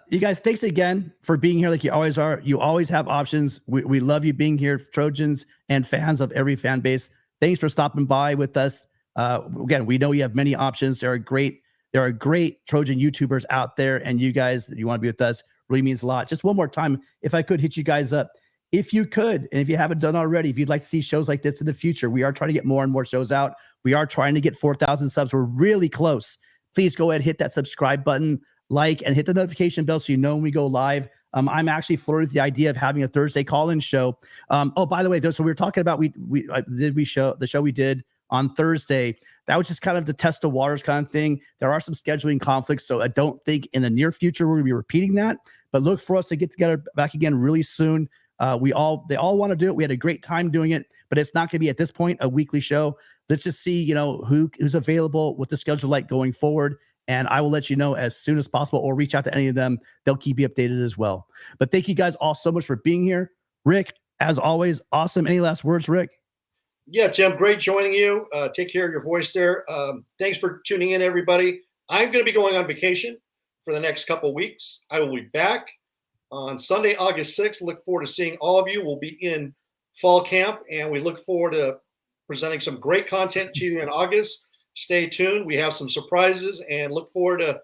You guys, thanks again for being here like you always are. You always have options. We love you being here, Trojans and fans of every fan base. Thanks for stopping by with us. Again, we know you have many options. There are great Trojan YouTubers out there, and you guys, you want to be with us, really means a lot. Just one more time, if I could hit you guys up. If you could, and if you haven't done already, if you'd like to see shows like this in the future, we are trying to get more and more shows out. We are trying to get 4,000 subs. We're really close. Please go ahead, hit that subscribe button, like, and hit the notification bell so you know when we go live. I'm actually flirting with the idea of having a Thursday call-in show. Oh, by the way, so we were talking about the show we did on Thursday. That was just kind of the test of waters kind of thing. There are some scheduling conflicts, so I don't think in the near future we're going to be repeating that. But look for us to get together back again really soon. They all want to do it. We had a great time doing it, but it's not going to be at this point a weekly show. Let's just see, who's available, what the schedule like going forward, and I will let you know as soon as possible, or reach out to any of them. They'll keep you updated as well. But thank you guys all so much for being here. Rick, as always, awesome. Any last words, Rick? Yeah, Tim, great joining you. Take care of your voice there. Thanks for tuning in, everybody. I'm going to be going on vacation for the next couple of weeks. I will be back on Sunday, August 6th. Look forward to seeing all of you. We'll be in fall camp, and we look forward to presenting some great content to you in August. Stay tuned. We have some surprises, and look forward to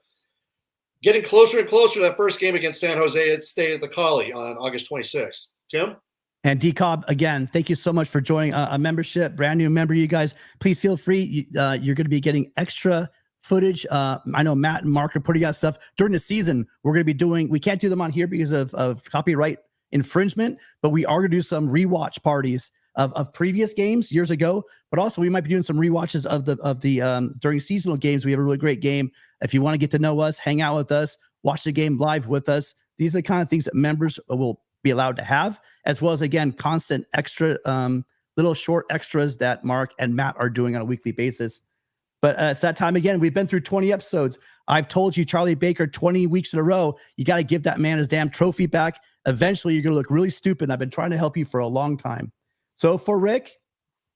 getting closer and closer to that first game against San Jose State at the Collie on August 26th. Tim? And D-Cobb, again, thank you so much for joining a membership, brand new member, you guys. Please feel free. You're going to be getting extra footage. I know Matt and Mark are putting out stuff during the season. We're going to be doing, we can't do them on here because of copyright infringement, but we are going to do some rewatch parties of previous games years ago, but also we might be doing some rewatches of the during seasonal games. We have a really great game. If you want to get to know us, hang out with us, watch the game live with us. These are the kind of things that members will be allowed to have, as well as, again, constant extra little short extras that Mark and Matt are doing on a weekly basis. But it's that time again. We've been through 20 episodes. I've told you, Charlie Baker, 20 weeks in a row, you got to give that man his damn trophy back. Eventually, you're going to look really stupid. I've been trying to help you for a long time. So for Rick,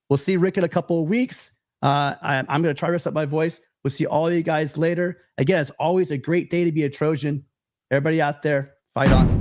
we'll see Rick in a couple of weeks. I'm going to try to rest up my voice. We'll see all of you guys later. Again, it's always a great day to be a Trojan. Everybody out there, fight on.